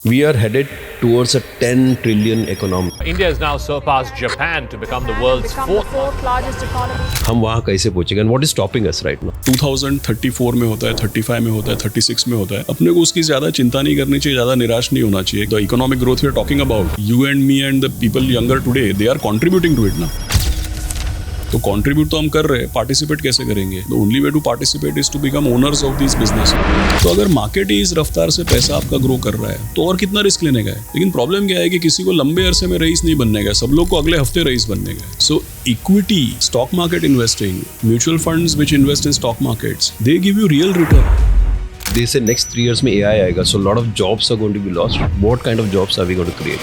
We are headed towards a 10 trillion economy. India has now surpassed Japan to become the world's fourth largest economy. हम वहाँ कैसे पहुँचेंगे? And what is stopping us right now? 2034 में होता है, 35 में होता है, 36 में होता है. अपने को उसकी ज्यादा चिंता नहीं करनी चाहिए, ज्यादा निराश नहीं होना चाहिए. The economic growth we are talking about, you and me and the people younger today, they are contributing to it ना. तो कंट्रीब्यूट तो हम कर रहे हैं, पार्टिसिपेट कैसे करेंगे? The only way to participate is to become owners of this business. तो अगर मार्केट ही इस रफ्तार से पैसा आपका ग्रो कर रहा है तो और कितना रिस्क लेने का है? लेकिन प्रॉब्लम क्या है कि किसी को लंबे अरसे में रईस नहीं बनने का, सब लोग को अगले हफ्ते रईस बनने का. So equity, stock market investing, mutual funds which invest in stock markets, they give you real return. They say next 3 years में AI आएगा, so a lot of jobs are going to be lost. What kind of jobs are we going to create?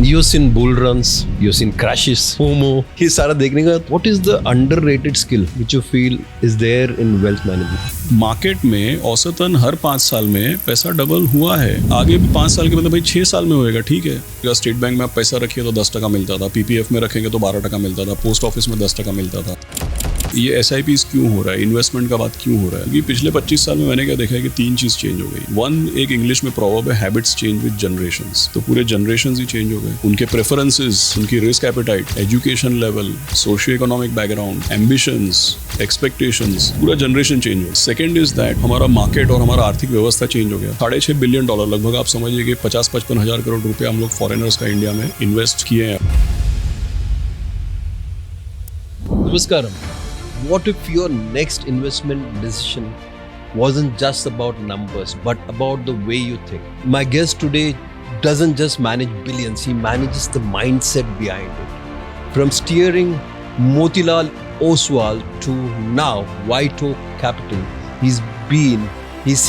You've seen bull runs, you've seen crashes, FOMO. ये सारा देखने का, what is the underrated skill which you feel is there in wealth management? Market में औसतन हर 5 साल में पैसा double हुआ है. आगे भी 5 साल के मतलब भाई 6 साल में होएगा, ठीक है. अगर स्टेट बैंक में आप पैसा रखिए तो 10% मिलता था, पीपीएफ में रखेंगे तो 12% मिलता था, पोस्ट ऑफिस में 10% मिलता था. ये SIPs क्यों हो रहा है, इन्वेस्टमेंट का बात क्यों हो रहा है? क्योंकि पिछले 25 साल में मैंने क्या देखा है कि 3 चीज चेंज हो गई. वन, एक इंग्लिश में प्रॉवर्ब है, हैबिट्स चेंज विद जनरेशंस. तो पूरे जनरेशंस ही चेंज हो गए. उनके प्रेफरेंसेस, उनकी risk appetite, education level, socio economic background, ambitions, expectations, पूरा जनरेशन चेंज हो. सेकंड इज दैट हमारा मार्केट और हमारा आर्थिक व्यवस्था चेंज हो गया. $6.5 बिलियन लगभग आप समझिए कि 50-55 हजार करोड़ रुपया हम लोग फॉरेनर्स का इंडिया में इन्वेस्ट किए हैं. Namaskaram. What if your next investment decision wasn't just about numbers, but about the way you think? My guest today doesn't just manage billions, he manages the mindset behind it. From steering Motilal Oswal to now White Oak Capital, he's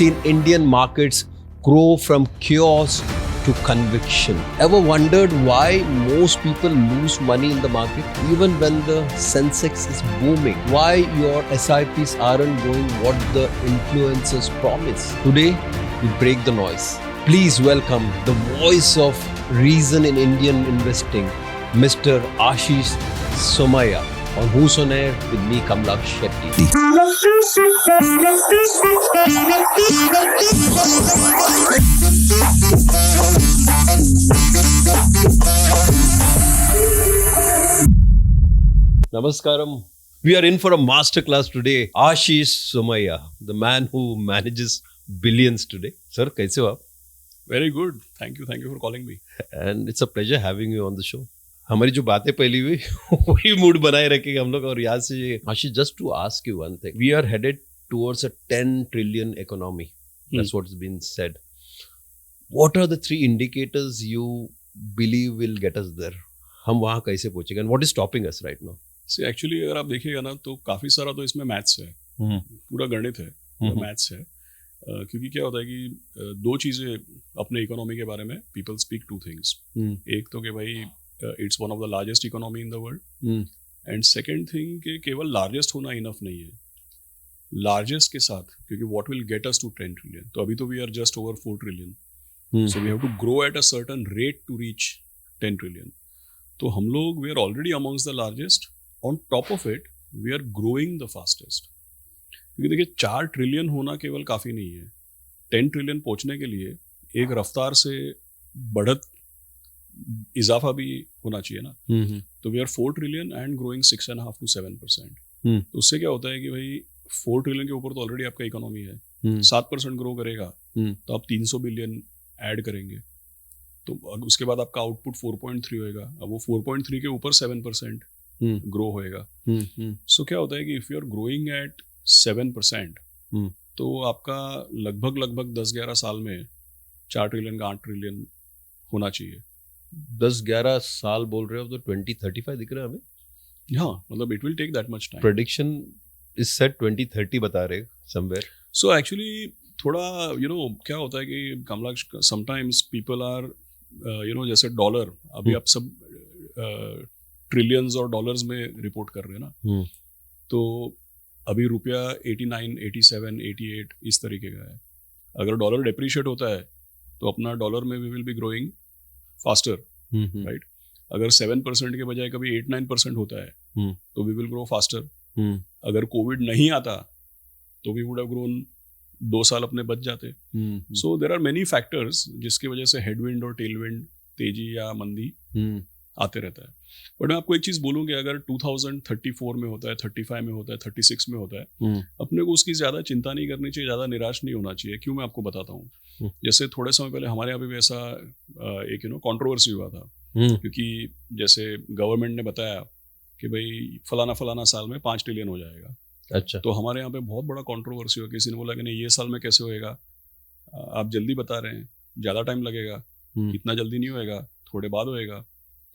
seen Indian markets grow from chaos to conviction. Ever wondered why most people lose money in the market even when the Sensex is booming? Why your SIPs aren't going what the influencers promise? Today, we break the noise. Please welcome the voice of reason in Indian investing, Mr. Ashish Somaiya, on Who's on Air with me, Kamlaksh Shetty. Namaskaram. We are in for a masterclass today. Ashish Somaiya, the man who manages billions today. Sir, कैसे हो आप? Very good, thank you for calling me. And it's a pleasure having you on the show. हमारी जो बातें पहली हुई वही mood बनाए रखेंगे हम लोग. और यहाँ से आशीष, just to ask you one thing, we are headed towards a 10 trillion economy. That's what's been said. What are the 3 indicators you believe will get us there? हम वहाँ कैसे पहुँचेंगे? And what is stopping us right now? See, actually अगर आप देखिएगा ना तो काफी सारा तो इसमें मैथ्स है, पूरा गणित है, मैथ्स है. क्योंकि क्या होता है कि 2 चीजें अपने इकोनॉमी के बारे में पीपल स्पीक 2 थिंग्स. एक तो कि भाई it's one of the largest economy in the world, and second thing कि केवल लार्जेस्ट होना इनफ नहीं है. लार्जेस्ट के साथ, क्योंकि what will get us to 10 trillion, तो अभी तो we are just over 4 trillion. So we have to grow at a certain rate to reach 10 trillion. तो हम लोग we are already amongst the largest. On top of it we are growing the fastest. क्योंकि देखिए 4 trillion होना केवल काफ़ी नहीं है. 10 ट्रिलियन पहुंचने के लिए एक रफ्तार से बढ़त इजाफा भी होना चाहिए ना. तो we are 4 trillion and growing 6.5 to 7%. तो उससे क्या होता है कि भाई 4 ट्रिलियन के ऊपर तो ऑलरेडी आपका इकोनॉमी है. 7% ग्रो करेगा तो आप 300 बिलियन ऐड करेंगे, तो उसके बाद आपका आउटपुट 4.3 होएगा. अब वो 4.3 के ऊपर 7% ग्रो होएगा. सो क्या होता है कि if you are growing at 7%, तो आपका लगभग 10-11 साल में 4 ट्रिलियन का 8 ट्रिलियन होना चाहिए. 10-11 साल बोल रहे हो तो 2035 दिख रहा है हमें. हाँ, मतलब it will take that much time. Prediction is set 2030 बता रहे समवेयर. सो एक्चुअली थोड़ा क्या होता है कि कमलाक्ष, समटाइम्स पीपल आर जैसे डॉलर, अभी आप सब ट्रिलियंस और डॉलर्स में रिपोर्ट कर रहे हैं ना. तो अभी रुपया 89, 87, 88 इस तरीके का है. अगर डॉलर डेप्रिशिएट होता है तो अपना डॉलर में we will be growing faster, right. अगर 7% के बजाय कभी 8-9% होता है तो वी विल ग्रो फास्टर. अगर कोविड नहीं आता तो वी वुड हैव ग्रोन 2 साल अपने बच जाते. So there are many factors जिसकी वजह से हेडविंड और टेलविंड, तेजी या मंदी आते रहता है. बट मैं आपको एक चीज़ बोलूँ कि अगर 2034 में होता है, 35 में होता है, 36 में होता है, अपने को उसकी ज़्यादा चिंता नहीं करनी चाहिए, ज़्यादा निराश नहीं होना चाहिए. क्यों, मैं आपको बताता हूँ. जैसे थोड़े समय पहले हमारे यहाँ पे भी ऐसा एक कंट्रोवर्सी हुआ था, क्योंकि जैसे गवर्नमेंट ने बताया कि भाई फलाना साल में 5 ट्रिलियन हो जाएगा. अच्छा. तो हमारे यहाँ पे बहुत बड़ा कंट्रोवर्सी हुआ. किसी ने बोला कि नहीं, ये साल में कैसे होएगा, आप जल्दी बता रहे हैं, ज़्यादा टाइम लगेगा, इतना जल्दी नहीं होएगा, थोड़े बाद होएगा.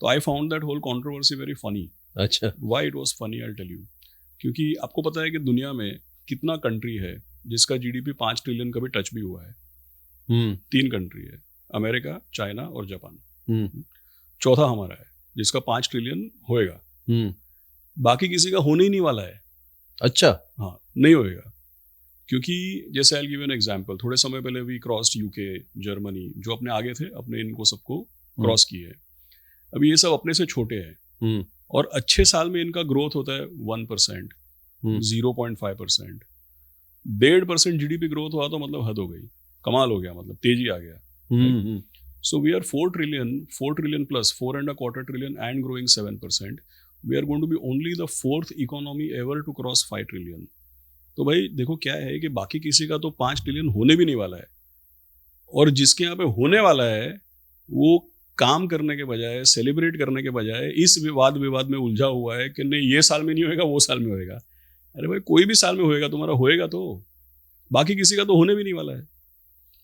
तो I found that whole controversy very funny. अच्छा. Why it was funny, I will tell you. क्योंकि आपको पता है कि दुनिया में कितना कंट्री है जिसका जीडीपी 5 ट्रिलियन कभी टच भी हुआ है. 3 कंट्री है, अमेरिका, चाइना और जापान. चौथा हमारा है जिसका 5 ट्रिलियन होएगा. बाकी किसी का होने ही नहीं वाला है. अच्छा. हाँ, नहीं होएगा. क्योंकि जैसे आई गिव एन एग्जांपल, थोड़े समय पहले वी क्रॉस्ड यूके, जर्मनी, जो अपने आगे थे, अपने इनको सबको क्रॉस किए हैं. अभी ये सब अपने से छोटे हैं और अच्छे साल में इनका ग्रोथ होता है 1%, 0.5%. 1.5% जीडीपी ग्रोथ हुआ तो मतलब हद हो गई, कमाल हो गया, मतलब तेजी आ गया. So we are 4 trillion plus 4.25 trillion and growing 7%. We are going to be only the 4th economy ever to cross 5 trillion. तो भाई देखो क्या है कि बाकी किसी का तो 5 ट्रिलियन होने भी नहीं वाला है, और जिसके यहाँ पे होने वाला है वो काम करने के बजाय, सेलिब्रेट करने के बजाय इस विवाद में उलझा हुआ है कि नहीं ये साल में नहीं होएगा, वो साल में होएगा. अरे भाई कोई भी साल में होएगा, तुम्हारा होएगा तो, बाकी किसी का तो होने भी नहीं वाला है.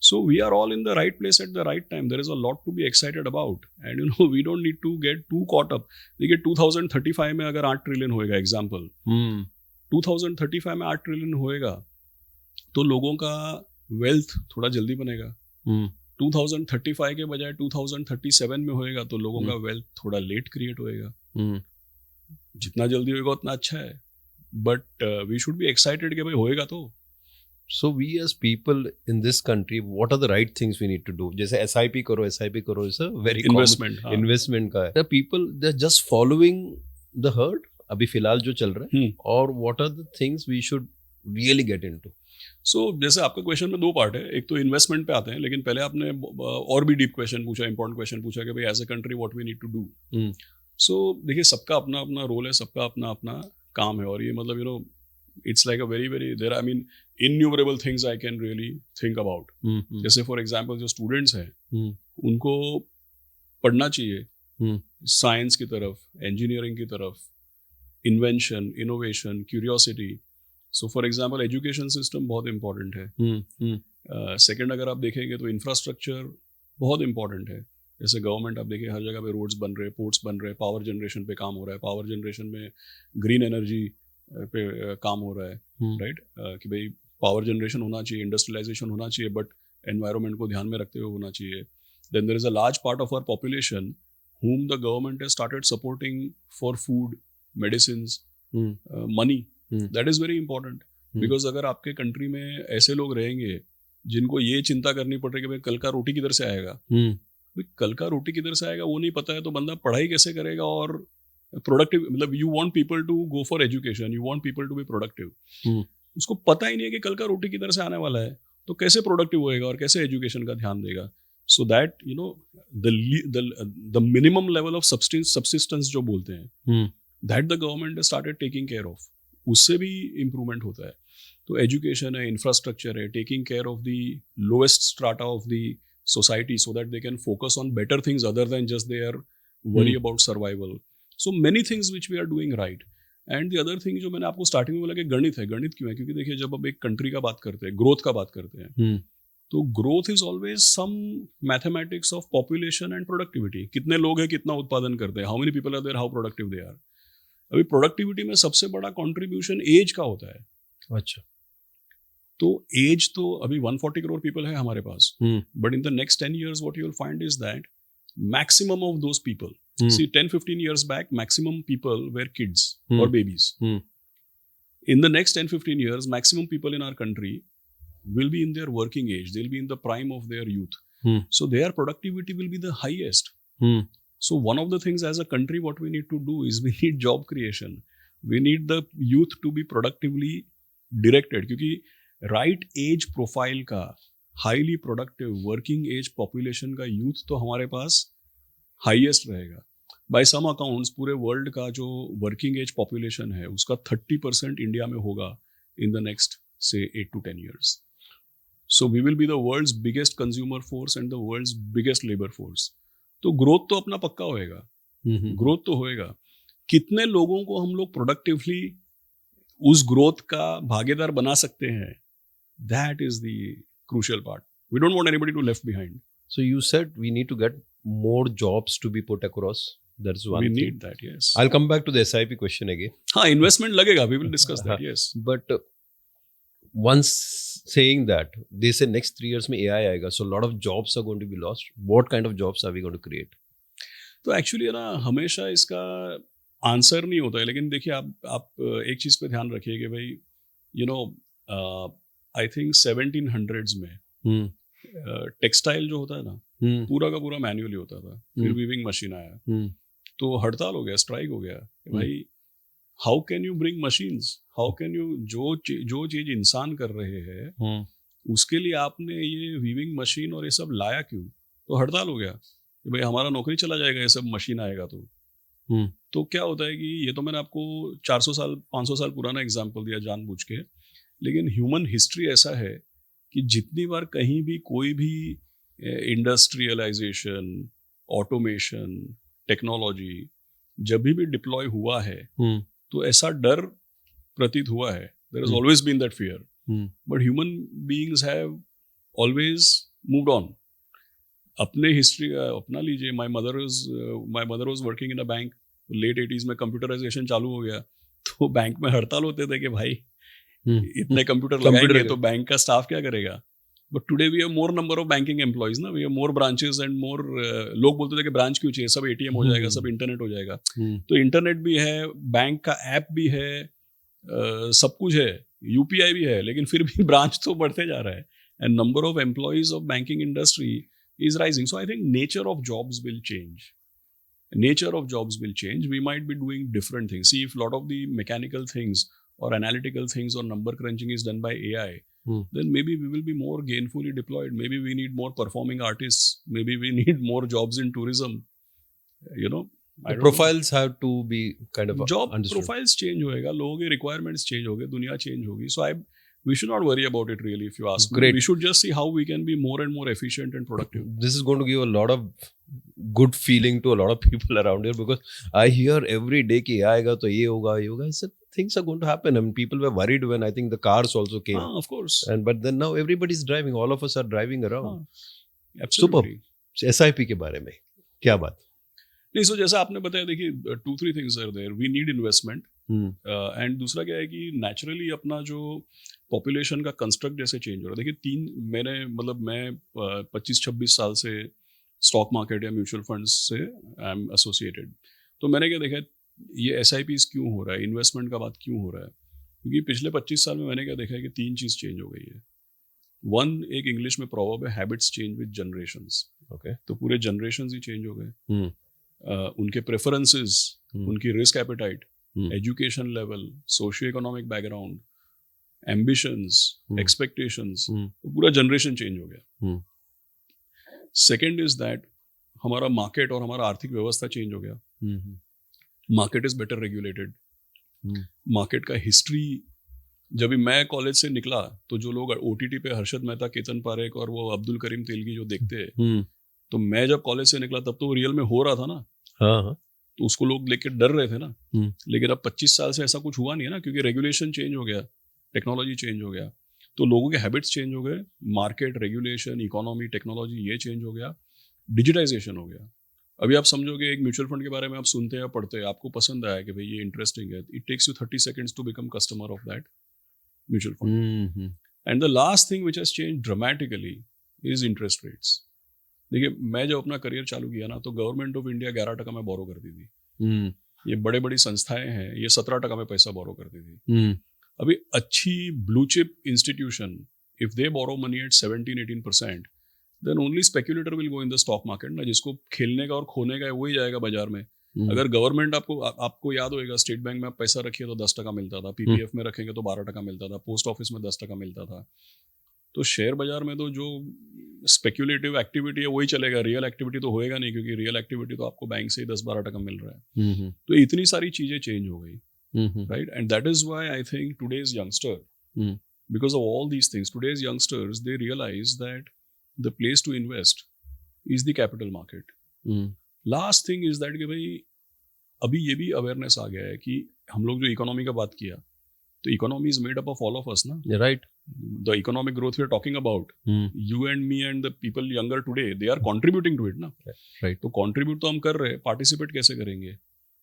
So we are all in the right place at the right time. There is a lot to be excited about, and we don't need to get too caught up. देखिए 2035 में अगर 8 ट्रिलियन होएगा, एग्जाम्पल, 2035 में 8 trillion होएगा तो लोगों का wealth थोड़ा जल्दी बनेगा. 2035 के बजाय 2037 में होएगा तो लोगों का वेल्थ थोड़ा लेट क्रिएट होएगा. जितना जल्दी होएगा उतना अच्छा है, but we should be excited कि भाई होएगा तो. So we as people in this country, what are the right things we need to do? जैसे SIP करो is a very investment. common investment का है. The people, they're just following the herd अभी फिलहाल जो चल रहा है, और what are the things we should really get into? So जैसे आपका क्वेश्चन में 2 पार्ट है. एक तो इन्वेस्टमेंट पे आते हैं, लेकिन पहले आपने और भी डीप क्वेश्चन पूछा, इंपॉर्टेंट क्वेश्चन पूछा कि भाई as a country what we need to do. So देखिए सबका अपना अपना रोल है, सबका अपना अपना काम है, और ये मतलब it's like a very there are, I mean, innumerable things I can really think about. जैसे फॉर एग्जाम्पल जो स्टूडेंट्स हैं उनको पढ़ना चाहिए साइंस की तरफ, इंजीनियरिंग की तरफ, invention, innovation, curiosity. So for example education system बहुत इंपॉर्टेंट है. सेकेंड अगर आप देखेंगे तो इंफ्रास्ट्रक्चर बहुत इंपॉर्टेंट है. जैसे गवर्नमेंट आप देखिए हर जगह पे रोड्स बन रहे हैं, पोर्ट्स बन रहे हैं, पावर जनरेशन पे काम हो रहा है, पावर जनरेशन में ग्रीन एनर्जी पे काम हो रहा है, राइट. कि भाई पावर जनरेशन होना चाहिए, इंडस्ट्रियलाइजेशन होना चाहिए, बट एनवायरनमेंट को ध्यान में रखते हुए होना चाहिए. Then there is a large part of our population whom the government has started supporting for food, medicines, money. That is very important. Because अगर आपके कंट्री में ऐसे लोग रहेंगे जिनको ये चिंता करनी पड़ रही है कि भाई कल का रोटी किधर से आएगा, कल का रोटी किधर से आएगा वो नहीं पता है, तो बंदा पढ़ाई कैसे करेगा. और प्रोडक्टिव, मतलब you want people to go for education, you want people to be productive. उसको पता ही नहीं है कि कल का रोटी किधर से आने वाला है, तो कैसे प्रोडक्टिव होएगा और कैसे एजुकेशन का ध्यान देगा. So that the minimum level of subsistence जो बोलते हैं, that the government has started taking care of. उससे भी इम्प्रूवमेंट होता है. तो एजुकेशन है, इंफ्रास्ट्रक्चर है, taking care of the lowest strata of the society so that they can focus on better things other than just their worry about survival. So many things which we are doing right. And the other thing जो मैंने आपको starting में बोला कि गणित है. गणित क्यों है? क्योंकि देखिए जब अब एक कंट्री का बात करते हैं, ग्रोथ का बात करते हैं, तो growth is always some mathematics of population and productivity. कितने लोग हैं, कितना उत्पादन करते हैं, how many people are there, how productive they are. अभी प्रोडक्टिविटी में सबसे बड़ा कॉन्ट्रीब्यूशन एज का होता है. अच्छा. तो एज तो अभी 140 करोड़ पीपल है हमारे पास, but in the next 10 years what you will find is that maximum of those people, see 10-15 years back maximum people were kids or babies. In the next 10-15 years maximum people in our country will be in their working age, they'll be in the prime of their youth. So their productivity will be the highest. So one of the things as a country what we need to do is we need job creation. We need the youth to be productively directed, क्योंकि right age profile का highly productive working age population का youth तो हमारे पास highest रहेगा. By some accounts पूरे world का जो वर्किंग एज पॉपुलेशन है उसका 30% इंडिया में होगा इन द नेक्स्ट से 8 to 10 years. So we will be the world's biggest consumer force and the world's biggest labor force. तो ग्रोथ तो अपना पक्का होएगा, ग्रोथ तो होएगा. कितने लोगों को हम लोग प्रोडक्टिवली उस ग्रोथ का भागीदार बना सकते हैं, that is the crucial part. We don't want anybody to left behind. So you said we need to get more jobs to be put across. That's one We thing. need that, yes. I'll come back to the SIP question again. हाँ, investment लगेगा, we will discuss that, yes. But once saying that, they say next 3 years में AI आएगा, so a lot of jobs are going to be lost. What kind of jobs are we going to create? तो actually है ना, हमेशा इसका answer नहीं होता है. लेकिन देखिए, आप एक चीज़ पे ध्यान रखिए कि भाई you know I think 1700s में टेक्सटाइल जो होता है ना, पूरा का पूरा मैन्युअली होता था. फिर वीविंग मशीन आया, तो हड़ताल हो गया, स्ट्राइक हो गया कि भाई how can you bring machines, how can you जो चीज इंसान कर रहे हैं उसके लिए आपने ये वीविंग मशीन और ये सब लाया क्यों? तो हड़ताल हो गया कि भाई हमारा नौकरी चला जाएगा, ये सब मशीन आएगा. तो क्या होता है कि ये तो मैंने आपको 400 साल 500 साल पुराना एग्जाम्पल दिया जानबूझ के, लेकिन ह्यूमन हिस्ट्री ऐसा है कि जितनी बार कहीं भी कोई भी इंडस्ट्रियलाइजेशन, ऑटोमेशन, टेक्नोलॉजी जब भी डिप्लॉय हुआ है तो ऐसा डर प्रतीत हुआ है. There has always been that fear, but human beings have always moved on. अपने हिस्ट्री का अपना लीजिए. My mother was working in a bank. Late 80s में कंप्यूटराइजेशन चालू हो गया, तो बैंक में हड़ताल होते थे कि भाई इतने कंप्यूटर लगाएंगे तो बैंक का स्टाफ क्या करेगा. But today we have more number of banking employees ना, we have more branches and more. लोग बोलते थे कि ब्रांच क्यों चाहिए, सब एटीएम हो जाएगा, सब इंटरनेट हो जाएगा. तो इंटरनेट भी है, बैंक का ऐप भी है, सब कुछ है, यूपीआई भी है, लेकिन फिर भी ब्रांच तो बढ़ते जा रहा है. And number of employees of banking industry is rising. So I think nature of jobs will change. Nature of jobs will change. We might be doing different things. See, if a lot of the mechanical things or analytical things or number crunching is done by AI, then maybe we will be more gainfully deployed. Maybe we need more performing artists. Maybe we need more jobs in tourism. You know, The profiles have to be kind of job understood. profiles change होएगा, लोगों के requirements change होंगे, दुनिया change होगी. So we should not worry about it really, if you ask me. Great. We should just see how we can be more and more efficient and productive. This is going to give a lot of good feeling to a lot of people around here, because I hear every day कि आएगा तो ये होगा, ये होगा. I said things are going to happen. I mean, people were worried when I think the cars also came. Of course. But then now everybody's driving. All of us are driving around. Absolutely. Superb. SIP के बारे में क्या बात? नहीं, सो जैसा आपने बताया, देखिए 2-3 things are there. We need investment. And दूसरा क्या है कि नेचुरली अपना जो पॉपुलेशन का कंस्ट्रक्ट जैसे चेंज हो रहा है. देखिए मैं 25-26 साल से स्टॉक मार्केट या म्यूचुअल फंड्स से आई एम एसोसिएटेड. तो मैंने क्या देखा, ये SIPs क्यों हो रहा है, इन्वेस्टमेंट का बात क्यों हो रहा है, क्योंकि पिछले 25 साल में मैंने क्या देखा है कि 3 चीज़ चेंज हो गई है. वन, एक इंग्लिश में प्रॉवर्ब है, habits change with generations. Okay, तो पूरे जनरेशंस ही चेंज हो गए. उनके प्रेफरेंसेस, उनकी risk appetite, education level, socio economic background, ambitions, expectations, तो पूरा जनरेशन चेंज हो गया. सेकेंड इज दैट हमारा मार्केट और हमारा आर्थिक व्यवस्था चेंज हो गया. Market is better regulated. Market का हिस्ट्री, जब भी मैं कॉलेज से निकला तो जो लोग OTT पे हर्षद मेहता, केतन पारेख और वो अब्दुल करीम तेलगी जो देखते हैं, तो मैं जब कॉलेज से निकला तब तो वो रियल में हो रहा था ना. हाँ. तो उसको लोग लेके डर रहे थे ना. लेकिन अब 25 साल से ऐसा कुछ हुआ नहीं है ना, क्योंकि रेगुलेशन चेंज हो गया, टेक्नोलॉजी चेंज हो गया, तो लोगों के हैबिट्स चेंज हो गए, मार्केट, रेगुलेशन, इकोनॉमी, टेक्नोलॉजी ये चेंज हो गया, डिजिटाइजेशन हो गया. अभी आप समझोगे, एक म्यूचुअल फंड के बारे में आप सुनते हैं, पढ़ते हैं, आपको पसंद आया कि भाई ये इंटरेस्टिंग है, it takes you 30 seconds to become customer of that mutual fund. And the last thing which has change dramatically is interest rates. देखिए, मैं जब अपना करियर चालू किया ना, तो गवर्नमेंट ऑफ इंडिया 11% में बोरो करती थी. ये बड़े बड़ी संस्थाएं हैं, ये 17% में पैसा बोरो करती थी. अभी अच्छी blue chip institution, if they borrow money at 17-18%, then only speculator will go in the stock market ना. जिसको खेलने का और खोने का है वही जाएगा बाजार में. अगर गवर्नमेंट आपको याद होएगा, स्टेट बैंक में आप पैसा रखिए तो 10% मिलता था, पीपीएफ में रखेंगे तो 12% मिलता था, पोस्ट ऑफिस में 10% मिलता था। तो शेयर बाजार में तो जो स्पेक्यूलेटिव एक्टिविटी है वही चलेगा, रियल एक्टिविटी तो होएगा नहीं, क्योंकि रियल एक्टिविटी तो आपको बैंक से ही 10-12% मिल रहा है। तो इतनी सारी चीजें चेंज हो गई, right? And that is why I think today's youngster, because of all these things, today's youngsters, they realize that the place to invest is the capital market. Last thing is that कि भाई अभी ये भी awareness आ गया है कि हम लोग जो इकोनॉमी का बात किया, तो economy is made up of all of us ना, right? The economic growth we are talking about, you and me and the people younger today, they are contributing to it ना, राइट? तो contribute तो हम कर रहे हैं, participate कैसे करेंगे?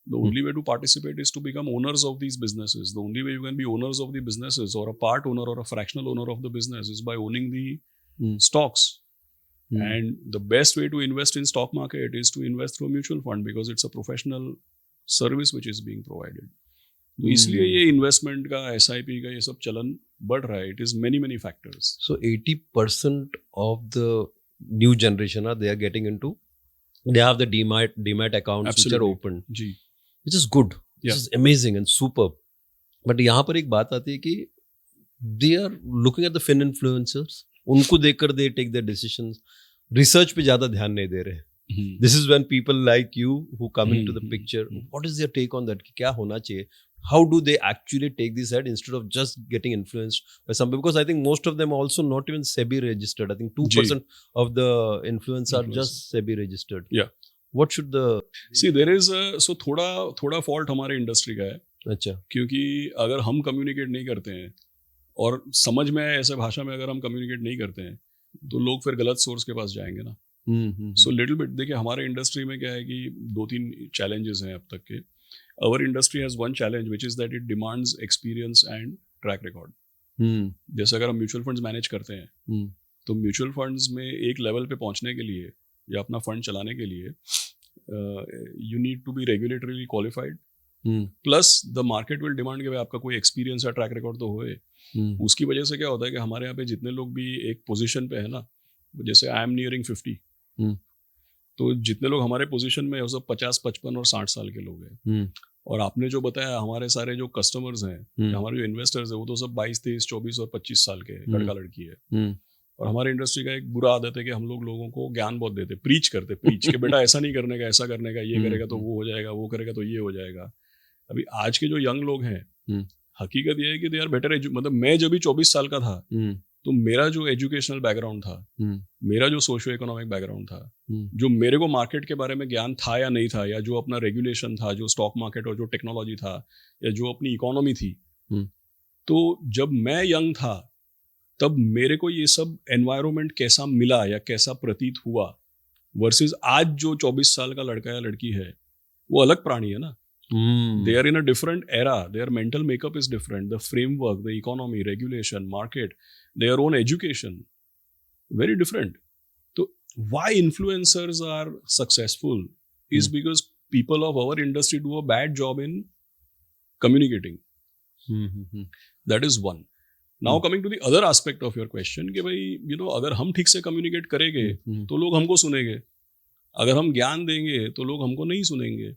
The only way to participate is to become owners of these businesses. The only way you can be owners of the businesses, or a part owner or a fractional owner of the business, is by owning the stocks. And the best way to invest in stock market is to invest through a mutual fund, because it's a professional service which is being provided. तो इसलिए ये investment का, SIP का ये सब चलन बढ़ रहा है. It is many factors. So 80% of the new generation they are getting into, they have the demat accounts which are open. Ji. Which is good. This Yeah. is amazing and superb. But यहाँ पर एक बात आती है कि they are looking at the fin influencers. उनको देखकर they take their decisions. Research पे ज़्यादा ध्यान नहीं दे रहे. This is when people like you who come into the picture. What is your take on that? कि क्या होना चाहिए? How do they actually take this ahead instead of just getting influenced by some people? Because I think most of them also not even SEBI registered. I think 2% of the influencers are just SEBI registered. Yeah. What should the See, there is a so थोड़ा fault हमारे industry का है. अच्छा. क्योंकि अगर हम communicate नहीं करते हैं और समझ में आए ऐसे भाषा में अगर हम कम्युनिकेट नहीं करते हैं, तो लोग फिर गलत सोर्स के पास जाएंगे ना. सो लिटिल बिट देखिए, हमारे इंडस्ट्री में क्या है कि 2-3 चैलेंजेस हैं अब तक के. Our industry has one challenge, which is that it demands experience and track record. जैसे अगर हम म्यूचुअल फंड्स मैनेज करते हैं, तो म्यूचुअल फंड्स में एक लेवल पे पहुंचने के लिए या अपना फंड चलाने के लिए you need to be regulatorily qualified, plus the market will demand कि भाई आपका कोई एक्सपीरियंस या ट्रैक रिकॉर्ड तो होए. उसकी वजह से क्या होता है कि हमारे यहाँ पे जितने लोग भी एक पोजीशन पे है ना, जैसे आई एम नियरिंग 50, तो जितने लोग हमारे पोजीशन में है वो सब 50, 55 और 60 साल के लोग हैं. और आपने जो बताया, हमारे सारे जो कस्टमर्स हैं, हमारे जो इन्वेस्टर्स हैं, वो तो सब 22, 23, 24 और 25 साल के लड़का लड़की है. और हमारे इंडस्ट्री का एक बुरा आदत है कि हम लोगों को ज्ञान बहुत देते, प्रीच कि बेटा ऐसा नहीं करने का, ऐसा करने का, ये करेगा तो वो हो जाएगा, वो करेगा तो ये हो जाएगा. अभी आज के जो यंग लोग हैं, हकीकत ये है कि दे आर बेटर मतलब मैं जब भी 24 साल का था, तो मेरा जो एजुकेशनल बैकग्राउंड था, मेरा जो सोशियो इकोनॉमिक बैकग्राउंड था, जो मेरे को मार्केट के बारे में ज्ञान था या नहीं था, या जो अपना रेगुलेशन था, जो स्टॉक मार्केट और जो टेक्नोलॉजी था, या जो अपनी इकोनॉमी थी, तो जब मैं यंग था तब मेरे को ये सब एनवायरनमेंट कैसा मिला या कैसा प्रतीत हुआ, वर्सेस आज जो 24 साल का लड़का या लड़की है, वो अलग प्राणी है ना. They are in a different era. Their mental makeup is different. The framework, the economy, regulation, market, their own education, very different. So why influencers are successful is because people of our industry do a bad job in communicating. That is one. Now coming to the other aspect of your question, कि भाई अगर हम ठीक से communicate करेंगे तो लोग हमको सुनेंगे, अगर हम ज्ञान देंगे तो लोग हमको नहीं सुनेंगे,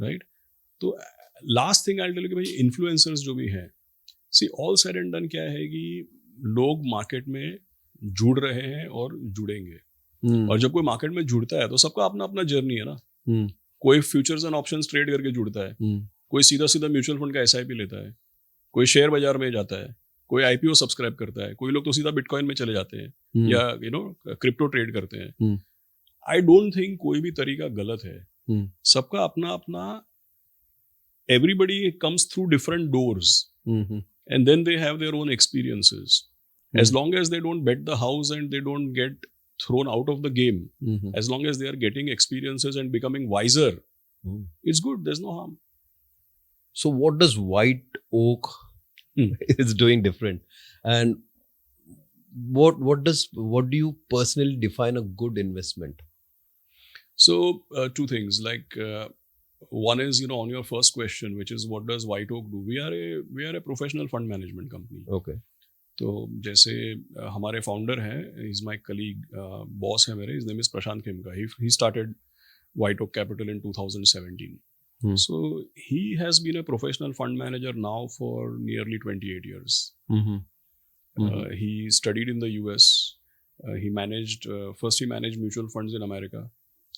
right? तो लास्ट थिंग आई टेल कि भाई इन्फ्लुएंसर्स जो भी हैं, see all said and done क्या है कि लोग मार्केट में जुड़ रहे हैं और जुड़ेंगे. और जब कोई मार्केट में जुड़ता है तो सबका अपना अपना जर्नी है ना. कोई फ्यूचर्स एंड ऑप्शंस ट्रेड करके जुड़ता है, कोई सीधा सीधा म्यूचुअल फंड का SIP लेता है, कोई शेयर बाजार में जाता है, कोई IPO सब्सक्राइब करता है, कोई लोग तो सीधा बिटकॉइन में चले जाते हैं या क्रिप्टो ट्रेड करते हैं. आई डोंट थिंक कोई भी तरीका गलत है. सबका अपना अपना, everybody comes through different doors, and then they have their own experiences. As long as they don't bet the house and they don't get thrown out of the game, as long as they are getting experiences and becoming wiser, it's good. There's no harm. So what does White Oak is doing different, and what do you personally define a good investment? So two things, like one is on your first question, which is what does White Oak do? We are a professional fund management company. Okay. तो जैसे हमारे founder हैं, is my colleague, boss है मेरे, his name is Prashant Khemka. He started White Oak Capital in 2017. So he has been a professional fund manager now for nearly 28 years. He studied in the US. He managed, first he managed mutual funds in America.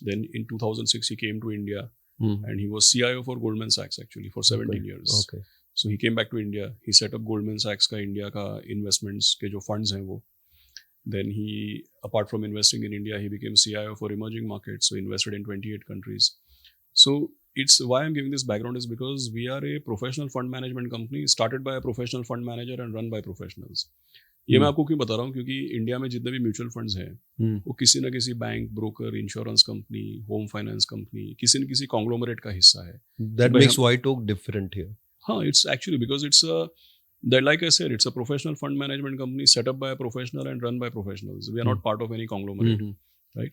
Then in 2006 he came to India and he was CIO for Goldman Sachs actually for 17 years. Okay. So he came back to India. He set up Goldman Sachs का India का investments के जो funds हैं वो. Then he, apart from investing in India, he became CIO for emerging markets. So invested in 28 countries. So it's why I'm giving this background is because we are a professional fund management company started by a professional fund manager and run by professionals. ये मैं आपको क्यों बता रहा हूँ क्योंकि India में जितने भी म्यूचुअल फंड्स हैं वो किसी ना किसी bank, broker, insurance company, home finance company, किसी न किसी कॉन्ग्लोमरेट का हिस्सा है. That makes White Oak different here. हाँ, it's actually because it's a that, like I said, it's a professional fund management company set up by a professional and run by professionals. We are not part of any conglomerate, right?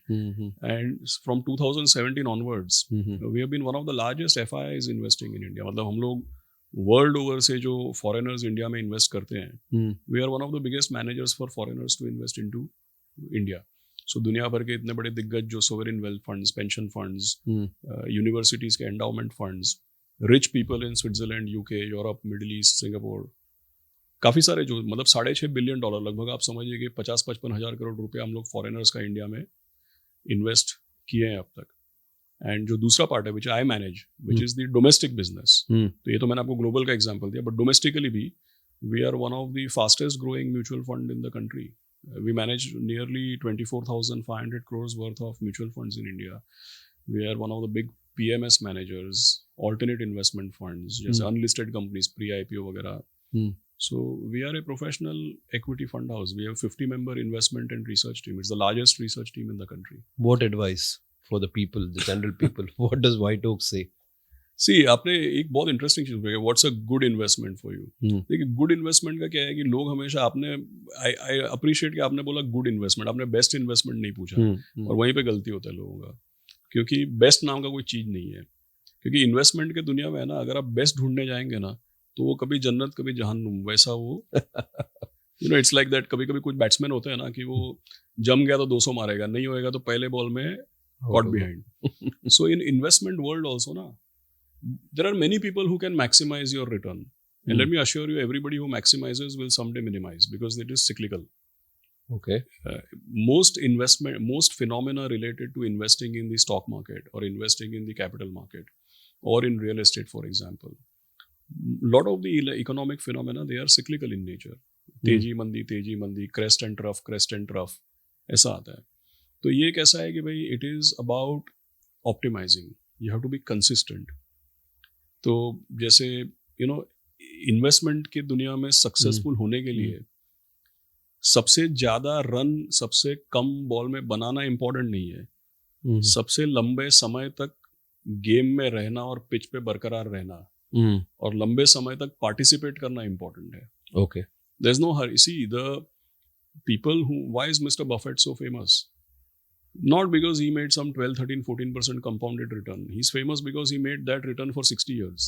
And from 2017 onwards, we have been one of the largest FIIs investing in India. मतलब हम लोग world over से जो foreigners India में invest करते हैं, we are one of the biggest managers for foreigners to invest into India. So दुनिया भर के इतने बड़े दिग्गज जो sovereign wealth funds, pension funds, universities के endowment funds, rich people in Switzerland, UK, Europe, Middle East, Singapore, काफ़ी सारे जो मतलब $6.5 बिलियन लगभग आप समझिए कि 50-55 हज़ार करोड़ रुपये हम लोग फॉरेनर्स का इंडिया में इन्वेस्ट किए हैं अब तक. एंड जो दूसरा पार्ट है which I manage which is the domestic business. तो ये तो मैंने आपको ग्लोबल का एग्जांपल दिया, बट डोमेस्टिकली भी we are one of the fastest growing mutual fund in the country. We manage nearly 24,500 crores worth of mutual funds in India. We are one of the big PMS managers, alternate investment funds, जैसे unlisted companies, pre-IPO वगैरह. So we are a professional equity fund house. We have 50-member investment and research team. It's the largest research team in the country. What advice for the people, the general people? What does White Oak say? See, आपने एक बहुत interesting चीज बोली, what's a good investment for you. देखिए, good investment का क्या है कि लोग हमेशा आपने आई अप्रिशिएट कि आपने बोला गुड इन्वेस्टमेंट, आपने बेस्ट इन्वेस्टमेंट नहीं पूछा. और वहीं पे गलती होता है लोगों का, क्योंकि बेस्ट नाम का कोई चीज नहीं है. क्योंकि इन्वेस्टमेंट के दुनिया में है ना, अगर आप बेस्ट ढूंढने जाएंगे ना तो वो कभी जन्नत कभी जहन्नुम वैसा वो you know it's like that. कभी कभी कुछ बैट्समैन होते हैं ना कि वो जम गया तो 200 मारेगा, नहीं होएगा तो पहले बॉल में caught behind. So in investment world also na, there are many people who can maximize your return. And let me assure you, everybody who maximizes will someday minimize because it is cyclical. Okay. Most phenomena related to investing in the stock market or investing in the capital market or in real estate, for example, lot of the economic phenomena, they are cyclical in nature. तेजी मंदी, crest and trough, ऐसा आता है. तो ये कैसा है कि भाई it is about optimising, you have to be consistent. तो जैसे यू नो इन्वेस्टमेंट की दुनिया में सक्सेसफुल होने के लिए सबसे ज़्यादा रन सबसे कम बॉल में बनाना इम्पोर्टेंट नहीं है. सबसे लंबे समय तक गेम में रहना और पिच पे बरकरार रहना और लंबे समय तक पार्टिसिपेट करना इम्पोर्टेंट है. Okay. There is no hurry. See the people who, why is mister Buffett so famous? Not because he made some 12, 13, 14% compounded return. He's famous because he made that return for 60 years.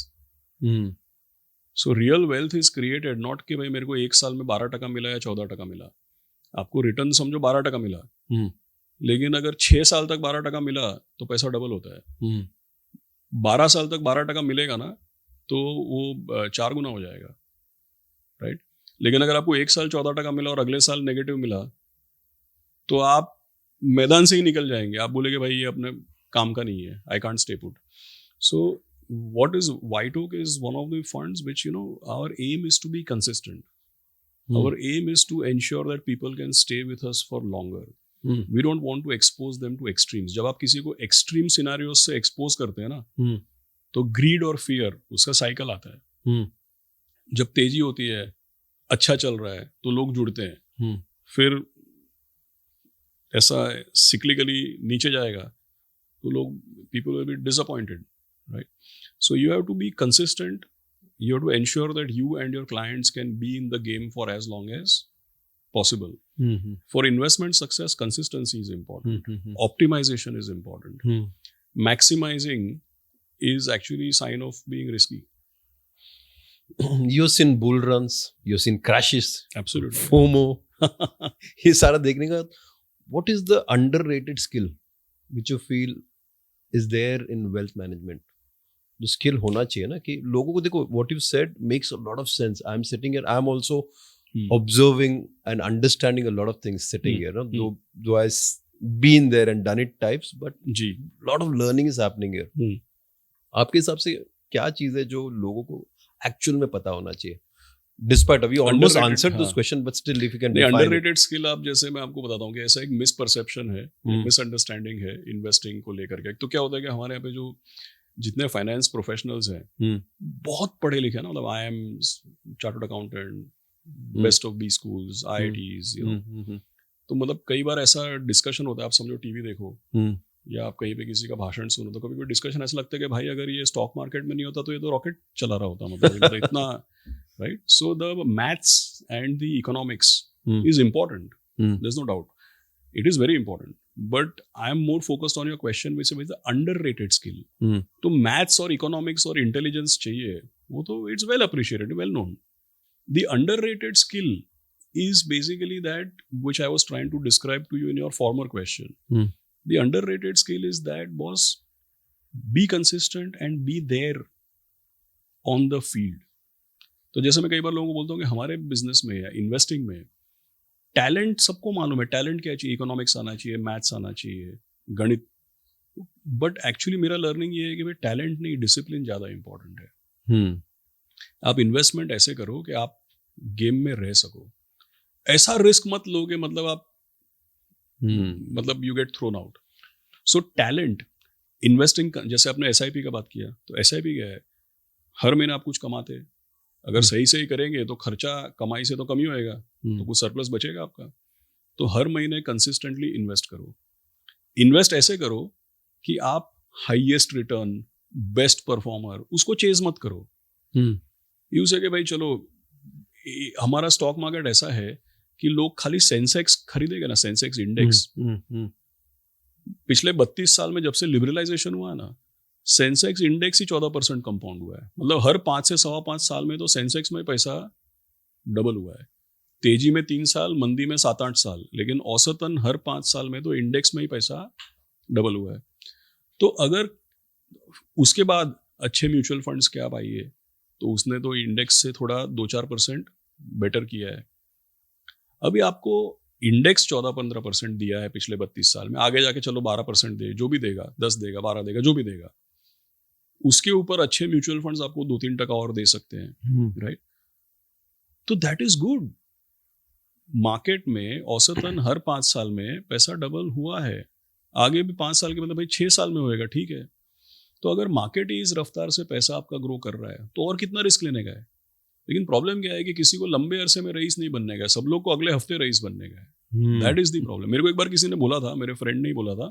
So real wealth is created not कि भाई मेरे को एक साल में 12% मिला या 14% मिला. आपको रिटर्न समझो 12% मिला, लेकिन अगर 6 साल तक 12% मिला तो पैसा डबल होता है. 12 साल तक 12% मिलेगा ना तो वो 4 गुना हो जाएगा, राइट? लेकिन अगर आपको एक साल 14% मिला और अगले साल नेगेटिव मिला तो आप मैदान से ही निकल जाएंगे. आप बोलेंगे भाई ये अपने काम का नहीं है, I can't stay put. So what is White Oak is one of the funds which, you know, our aim is to be consistent. Our aim is to ensure that people can stay with us for longer. We don't want to expose them to extremes. जब आप किसी को extreme scenarios से expose करते हैं ना तो grid और फियर उसका साइकिल आता है. जब तेजी होती है, अच्छा चल रहा है तो लोग जुड़ते हैं. फिर ऐसा सिक्लिकली नीचे जाएगा तो लोग, people will be disappointed, right? So you have to be consistent. You have to ensure that you and your clients can be in the game for as long as possible. For investment success, consistency is important. Optimization is important. Maximizing is actually a sign of being risky. You've seen bull runs, you've seen crashes, Absolutely. FOMO. ये सारा देखने का, what is the underrated skill which you feel is there in wealth management. जो skill होना चाहिए ना कि लोगों को देखो what you said makes a lot of sense. I'm sitting here, I'm also observing and understanding a lot of things sitting here. No? Though been there and done it types, but ji lot of learning is happening here. आपके हिसाब से क्या चीज है जो लोगों को actual में पता होना चाहिए? Despite we almost Underrated, answered this हाँ. question, but still if you can नहीं, define it. अंडररेटेड स्किल आप जैसे मैं आपको बताता हूँ कि ऐसा एक मिसपरसेप्शन है, मिसअंडरस्टार्टेड है इन्वेस्टिंग को लेकर के। तो क्या होता है कि हमारे यहाँ पे जो जितने फाइनेंस प्रोफेशनल्स हैं बहुत पढ़े लिखे हैं ना, मतलब I am chartered accountant, best of B schools, IITs, you know. तो मतलब कई बार ऐसा डिस्कशन होता है, आप समझो टीवी देखो या आप कहीं पे किसी का भाषण सुनो, तो कभी कोई डिस्कशन ऐसा लगता है कि भाई अगर ये स्टॉक मार्केट में नहीं होता तो ये तो रॉकेट चला रहा होता, मतलब इतना right. So the maths and the economics is important, there is no doubt, it is very important, but I am more focused on your question which is the underrated skill. तो maths और economics और intelligence चाहिए, वो तो it's well appreciated, well known. The underrated skill is basically that which I was trying to describe to you in your former question. The underrated skill is that, boss, be consistent and be there on the field. तो जैसे मैं कई बार लोगों को बोलता हूँ कि हमारे बिजनेस में या इन्वेस्टिंग में टैलेंट सबको मालूम है, टैलेंट क्या चाहिए, इकोनॉमिक्स आना चाहिए, मैथ्स आना चाहिए, गणित, बट एक्चुअली मेरा लर्निंग ये है कि भाई टैलेंट नहीं, डिसिप्लिन ज़्यादा इंपॉर्टेंट है। आप इन्वेस्टमेंट ऐसे करो कि आप गेम में रह सको, ऐसा रिस्क मत लोगे मतलब आप मतलब you get thrown out. So talent investing, जैसे आपने SIP का बात किया, तो SIP क्या है, हर महीने आप कुछ कमाते हैं, अगर सही सही करेंगे तो खर्चा कमाई से तो कम ही होएगा, तो कुछ सरप्लस बचेगा आपका। तो हर महीने कंसिस्टेंटली इन्वेस्ट करो, इन्वेस्ट ऐसे करो कि आप हाईएस्ट रिटर्न, बेस्ट परफॉर्मर, उसको चेज मत करो। यू से कि भाई चलो हमारा स्टॉक मार्केट ऐसा है कि लोग खाली सेंसेक्स खरीदेगा ना, सेंसेक्स इंडेक्स। पिछले 32 साल में जब से लिबरलाइजेशन हुआ ना, सेंसेक्स इंडेक्स ही 14% कंपाउंड हुआ है, मतलब हर 5 से 5.25 साल में तो सेंसेक्स में पैसा डबल हुआ है। तेजी में 3 साल, मंदी में 7-8 साल, लेकिन औसतन हर 5 साल में तो इंडेक्स में ही पैसा डबल हुआ है। तो अगर उसके बाद अच्छे म्यूचुअल फंड्स के आप आइए, तो उसने तो इंडेक्स से थोड़ा 2-4% बेटर किया है। अभी आपको इंडेक्स 14-15% दिया है पिछले 32 साल में, आगे जाके चलो 12% दे, जो भी देगा, 10 देगा, 12 देगा, जो भी देगा, उसके ऊपर अच्छे म्यूचुअल फंड्स आपको 2-3% और दे सकते हैं, राइट। तो दैट इज गुड। मार्केट में औसतन हर 5 साल में पैसा डबल हुआ है, आगे भी 5 साल के मतलब भाई 6 साल में होएगा, ठीक है। तो अगर मार्केट ही इस रफ्तार से पैसा आपका ग्रो कर रहा है तो और कितना रिस्क लेने का है। लेकिन प्रॉब्लम क्या है कि किसी को लंबे अरसे में रईस नहीं बनने का है, सब लोग को अगले हफ्ते रईस बनने का है। That is the problem. मेरे को एक बार किसी ने बोला था, मेरे फ्रेंड ने ही बोला था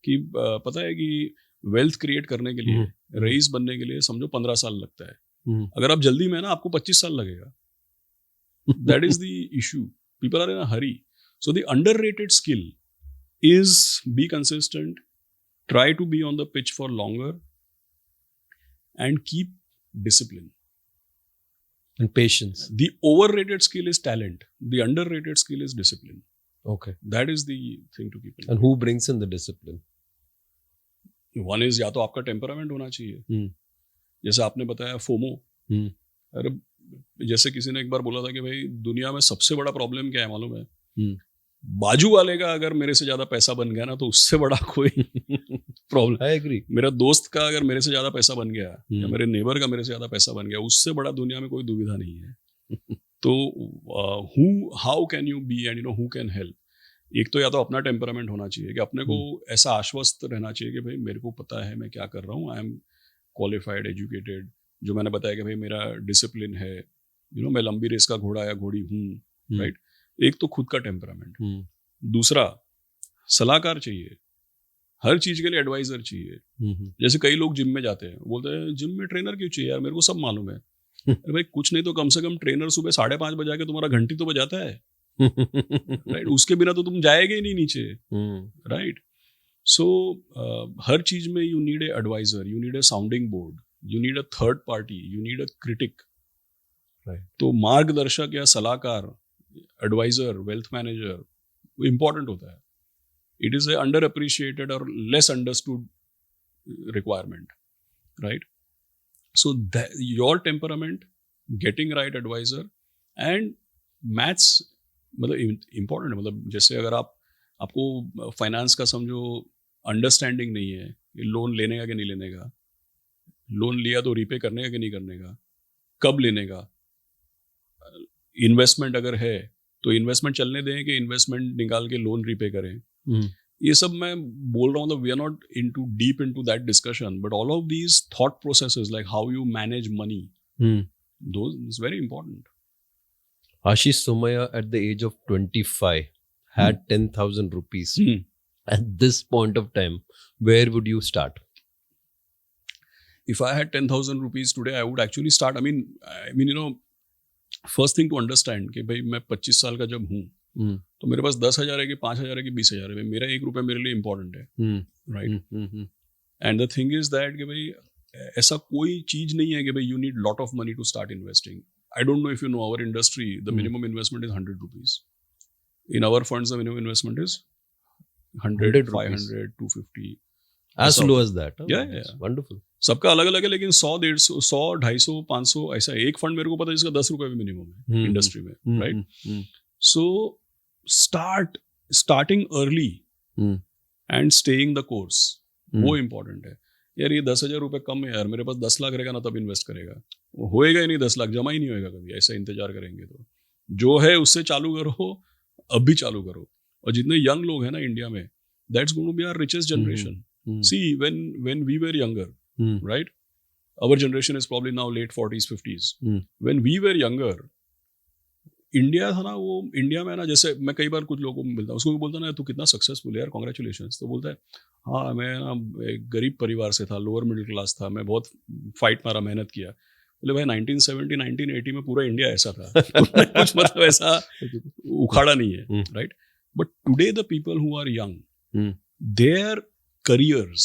कि पता है कि वेल्थ क्रिएट करने के लिए, रईस बनने के लिए समझो 15 साल लगता है, अगर आप जल्दी में है ना आपको 25 साल लगेगा। That is the issue, people are in a hurry. So the underrated skill is be consistent, try to be on the pitch for longer, and keep discipline and patience. The overrated skill is talent, the underrated skill is discipline. Okay. That is the thing to keep in mind. And who brings in the discipline? One is या तो आपका temperament होना चाहिए, जैसे आपने बताया FOMO. अरे जैसे किसी ने एक बार बोला था कि भाई दुनिया में सबसे बड़ा प्रॉब्लम क्या है मालूम है, बाजू वाले का अगर मेरे से ज्यादा पैसा बन गया ना तो उससे बड़ा कोई प्रॉब्लम। I agree. मेरा दोस्त का अगर मेरे से ज्यादा पैसा बन गया या मेरे नेबर का मेरे से ज्यादा पैसा बन गया, उससे बड़ा दुनिया में कोई दुविधा नहीं है। तो how can you be and who can help. एक तो या तो अपना टेम्परामेंट होना चाहिए कि अपने को ऐसा आश्वस्त रहना चाहिए कि भाई मेरे को पता है मैं क्या कर रहा हूँ, आई एम क्वालिफाइड, एजुकेटेड, जो मैंने बताया कि भाई मेरा डिसिप्लिन है, मैं लंबी रेस का घोड़ा या घोड़ी हूँ, राइट। एक तो खुद का टेम्परामेंट, दूसरा सलाहकार चाहिए, हर चीज के लिए एडवाइजर चाहिए। जैसे कई लोग जिम में जाते हैं, बोलते हैं जिम में ट्रेनर क्यों चाहिए यार, मेरे को सब मालूम है। अरे भाई कुछ नहीं तो कम से कम ट्रेनर सुबह 5:30 बजा के तुम्हारा घंटी तो बजाता है, राइट। उसके बिना तो तुम जाएगे ही नहीं नीचे, राइट। सो हर चीज में you need a advisor, you need a sounding board, you need a third party, you need a critic, right. तो मार्गदर्शक या सलाहकार, एडवाइजर, वेल्थ मैनेजर, वो इंपॉर्टेंट होता है। It is a under appreciated और less understood requirement, right? So your temperament, getting right advisor and maths मतलब important है. मतलब जैसे अगर आपको फाइनेंस का समझो अंडरस्टैंडिंग नहीं है, लोन लेने का कि नहीं लेने का, लोन लिया तो रीपे करने का कि नहीं करने का, कब लेने का, इन्वेस्टमेंट अगर है तो इन्वेस्टमेंट चलने दें कि इन्वेस्टमेंट निकाल के लोन रीपे करें. ये सब मैं बोल रहा हूँ. We are not into deep into that discussion, but all of these thought processes like how you manage money, those is very important. Ashish Somaya at the age of 25 had 10,000 rupees. At this point of time, where would you start? If I had 10,000 rupees today, I would actually start. I mean, you know, first thing to understand कि भाई मैं 25 साल का जब हूँ तो मेरे पास 10,000 है कि 5,000 है कि 20,000 है, मेरा 1 रुपया मेरे लिए इम्पोर्टेंट है, right? And the thing is that कि भाई ऐसा कोई चीज नहीं है कि भाई you need lot of money to start investing. I don't know if you know our industry, the minimum investment is 100 rupees. In our funds, the minimum investment is 100, 500, 250. As low as that. Oh, Yeah, that's yeah. wonderful. सबका अलग अलग है, लेकिन 100, 150, 100, 250, 500 ऐसा एक fund मेरे को पता है जिसका 10 रुपए भी मिनिमम है इंडस्ट्री में, right? So starting early and staying the course, वो इम्पोर्टेंट है. यार ये 10,000 रुपए कम है यार, मेरे पास 10 लाख रहेगा ना तब इन्वेस्ट करेगा, वो होएगा ही नहीं, 10 लाख जमा ही नहीं होएगा कभी. ऐसा इंतजार करेंगे तो जो है उससे चालू करो, अभी चालू करो. और जितने यंग लोग हैं ना इंडिया में, that's going to be our richest generation. See when we were younger, right? Our generation is probably now late 40s, 50s. When we were younger, India था ना, वो इंडिया में ना, जैसे मैं कई बार कुछ लोगों को मिलता हूँ, उसको भी बोलता ना तू कितना सक्सेसफुल है यार, कॉन्ग्रेचुलेशंस. तो बोलता है हाँ मैं ना एक गरीब परिवार से था, लोअर मिडिल क्लास था, मैं बहुत फाइट मारा, मेहनत किया. बोले भाई 1970, 1980 में पूरा इंडिया ऐसा था. कुछ मतलब ऐसा उखाड़ा नहीं है, right? But today the people who are young, their careers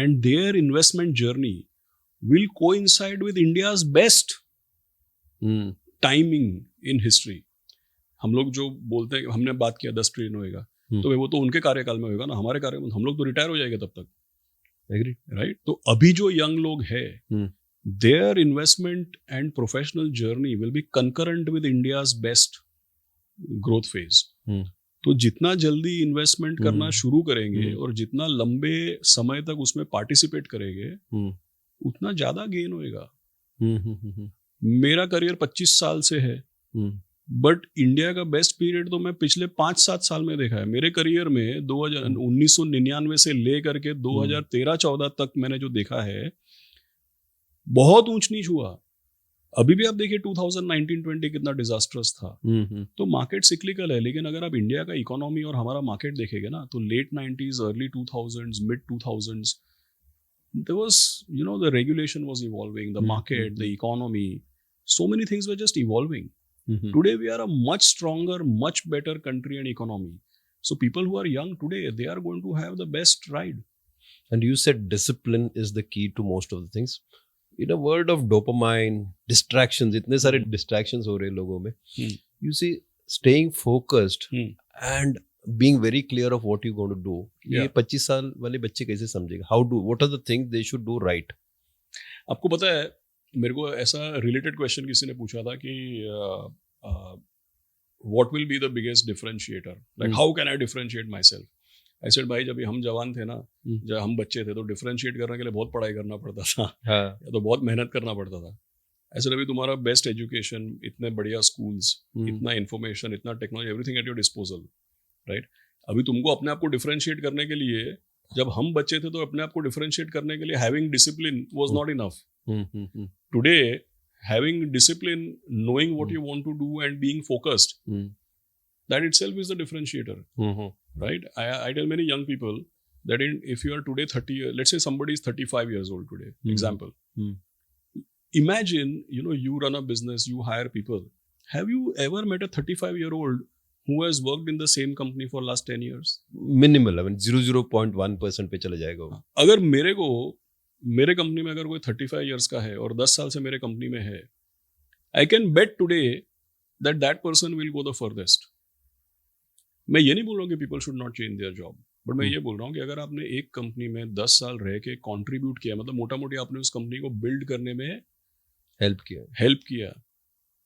and their investment journey will coincide with India's best timing in history. हम लोग जो बोलते हैं, हमने बात किया 10 ट्रिलियन होएगा, तो वो तो उनके कार्यकाल में होएगा ना, हमारे कार्यकाल में हम लोग तो रिटायर हो जाएंगे तब तक, एग्री, राइट? तो अभी जो यंग लोग हैं, their investment and professional journey will be concurrent with India's best growth phase. तो जितना जल्दी इन्वेस्टमेंट करना शुरू करेंगे और जितना लंबे समय तक उसमें पार्टिसिपेट करेंगे, उतना ज्यादा गेन होएगा. मेरा करियर 25 साल से है, बट इंडिया का बेस्ट पीरियड तो मैं पिछले 5-7 साल में देखा है. मेरे करियर में 1999 से लेकर के 2013-14 तक मैंने जो देखा है, बहुत ऊंच नीच हुआ. अभी भी आप देखिए 2019-20 कितना डिजास्टरस था. तो मार्केट सिक्लिकल है, लेकिन अगर आप इंडिया का इकोनॉमी और हमारा मार्केट देखेंगे ना, तो late 90s, early 2000s, mid 2000s, there was, you know, the regulation was evolving, the market, the economy, so many things were just evolving. Today we are a much stronger, much better country and economy. So people who are young today, they are going to have the best ride. And you said discipline is the key to most of the things. In a world of dopamine, distractions, इतने सारे distractions हो रहे हैं लोगों में. You see, staying focused and being very clear of what you're going to do. ये 25 साल वाले बच्चे कैसे समझेगा? What are the things they should do right? आपको पता है, मेरे को ऐसा related question किसी ने पूछा था कि what will be the biggest differentiator? Like how can I differentiate myself? I said भाई जब हम जवान थे ना, जब हम बच्चे थे, तो डिफरेंशिएट करने के लिए बहुत पढ़ाई करना पड़ता था, या तो बहुत मेहनत करना पड़ता था. ऐसे अभी तुम्हारा बेस्ट एजुकेशन, इतने बढ़िया स्कूल्स, इतना इन्फॉर्मेशन, इतना technology, everything at your disposal, right? अभी तुमको अपने आप को डिफरेंशिएट करने के लिए, जब हम बच्चे थे तो अपने आप को डिफरेंशिएट करने के लिए having discipline was not enough. Today having discipline, knowing what you want to do and being focused, that itself is the differentiator. Right? I tell many young people that if you are today 30, let's say somebody is 35 years old today, example. Imagine, you know, you run a business, you hire people. Have you ever met a 35-year-old who has worked in the same company for last 10 years? Minimal, I mean 0.1% पे चला जाएगा वो. अगर मेरे company में अगर कोई 35 years का है और 10 साल से मेरे कंपनी में है, I can bet today that person will go the furthest. मैं ये नहीं बोल रहा हूँ कि people should not change their job, but मैं ये बोल रहा हूँ कि अगर आपने एक कंपनी में 10 साल रह के कंट्रीब्यूट किया, मतलब मोटा मोटी आपने उस कंपनी को बिल्ड करने में हेल्प किया,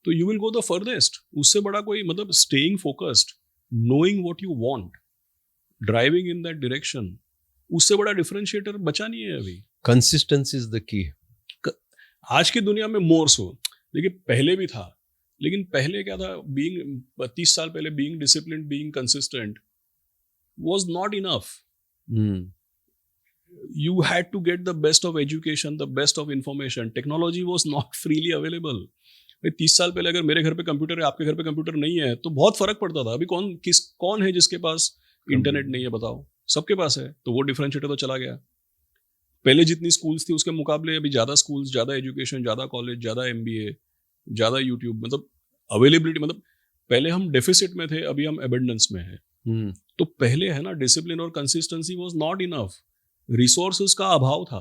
तो you will go the farthest. उससे बड़ा कोई, मतलब staying focused, knowing what you want, driving in that direction, उससे बड़ा डिफरेंशिएटर बचा नहीं है अभी. Consistency is the key. आज की दुनिया में मोर सो. देखिए पहले भी था, लेकिन पहले क्या था, बीइंग 30 साल पहले being disciplined, being consistent was not enough. You had to get the best of education, the best of information. Technology was not freely available. 30 साल पहले अगर मेरे घर पे कंप्यूटर है, आपके घर पे कंप्यूटर नहीं है, तो बहुत फर्क पड़ता था. अभी कौन है जिसके पास इंटरनेट नहीं है, बताओ. सबके पास है, तो वो डिफरेंशिएटर तो चला गया. पहले जितनी स्कूल्स थी उसके मुकाबले अभी ज़्यादा स्कूल्स, ज़्यादा एजुकेशन, ज़्यादा कॉलेज, ज़्यादा MBA, ज़्यादा यूट्यूब. मतलब अवेलेबिलिटी, मतलब पहले हम डेफिसिट में थे, अभी हम एबंडेंस में है. तो पहले है ना, डिसिप्लिन और consistency was not enough. Resources का अभाव था.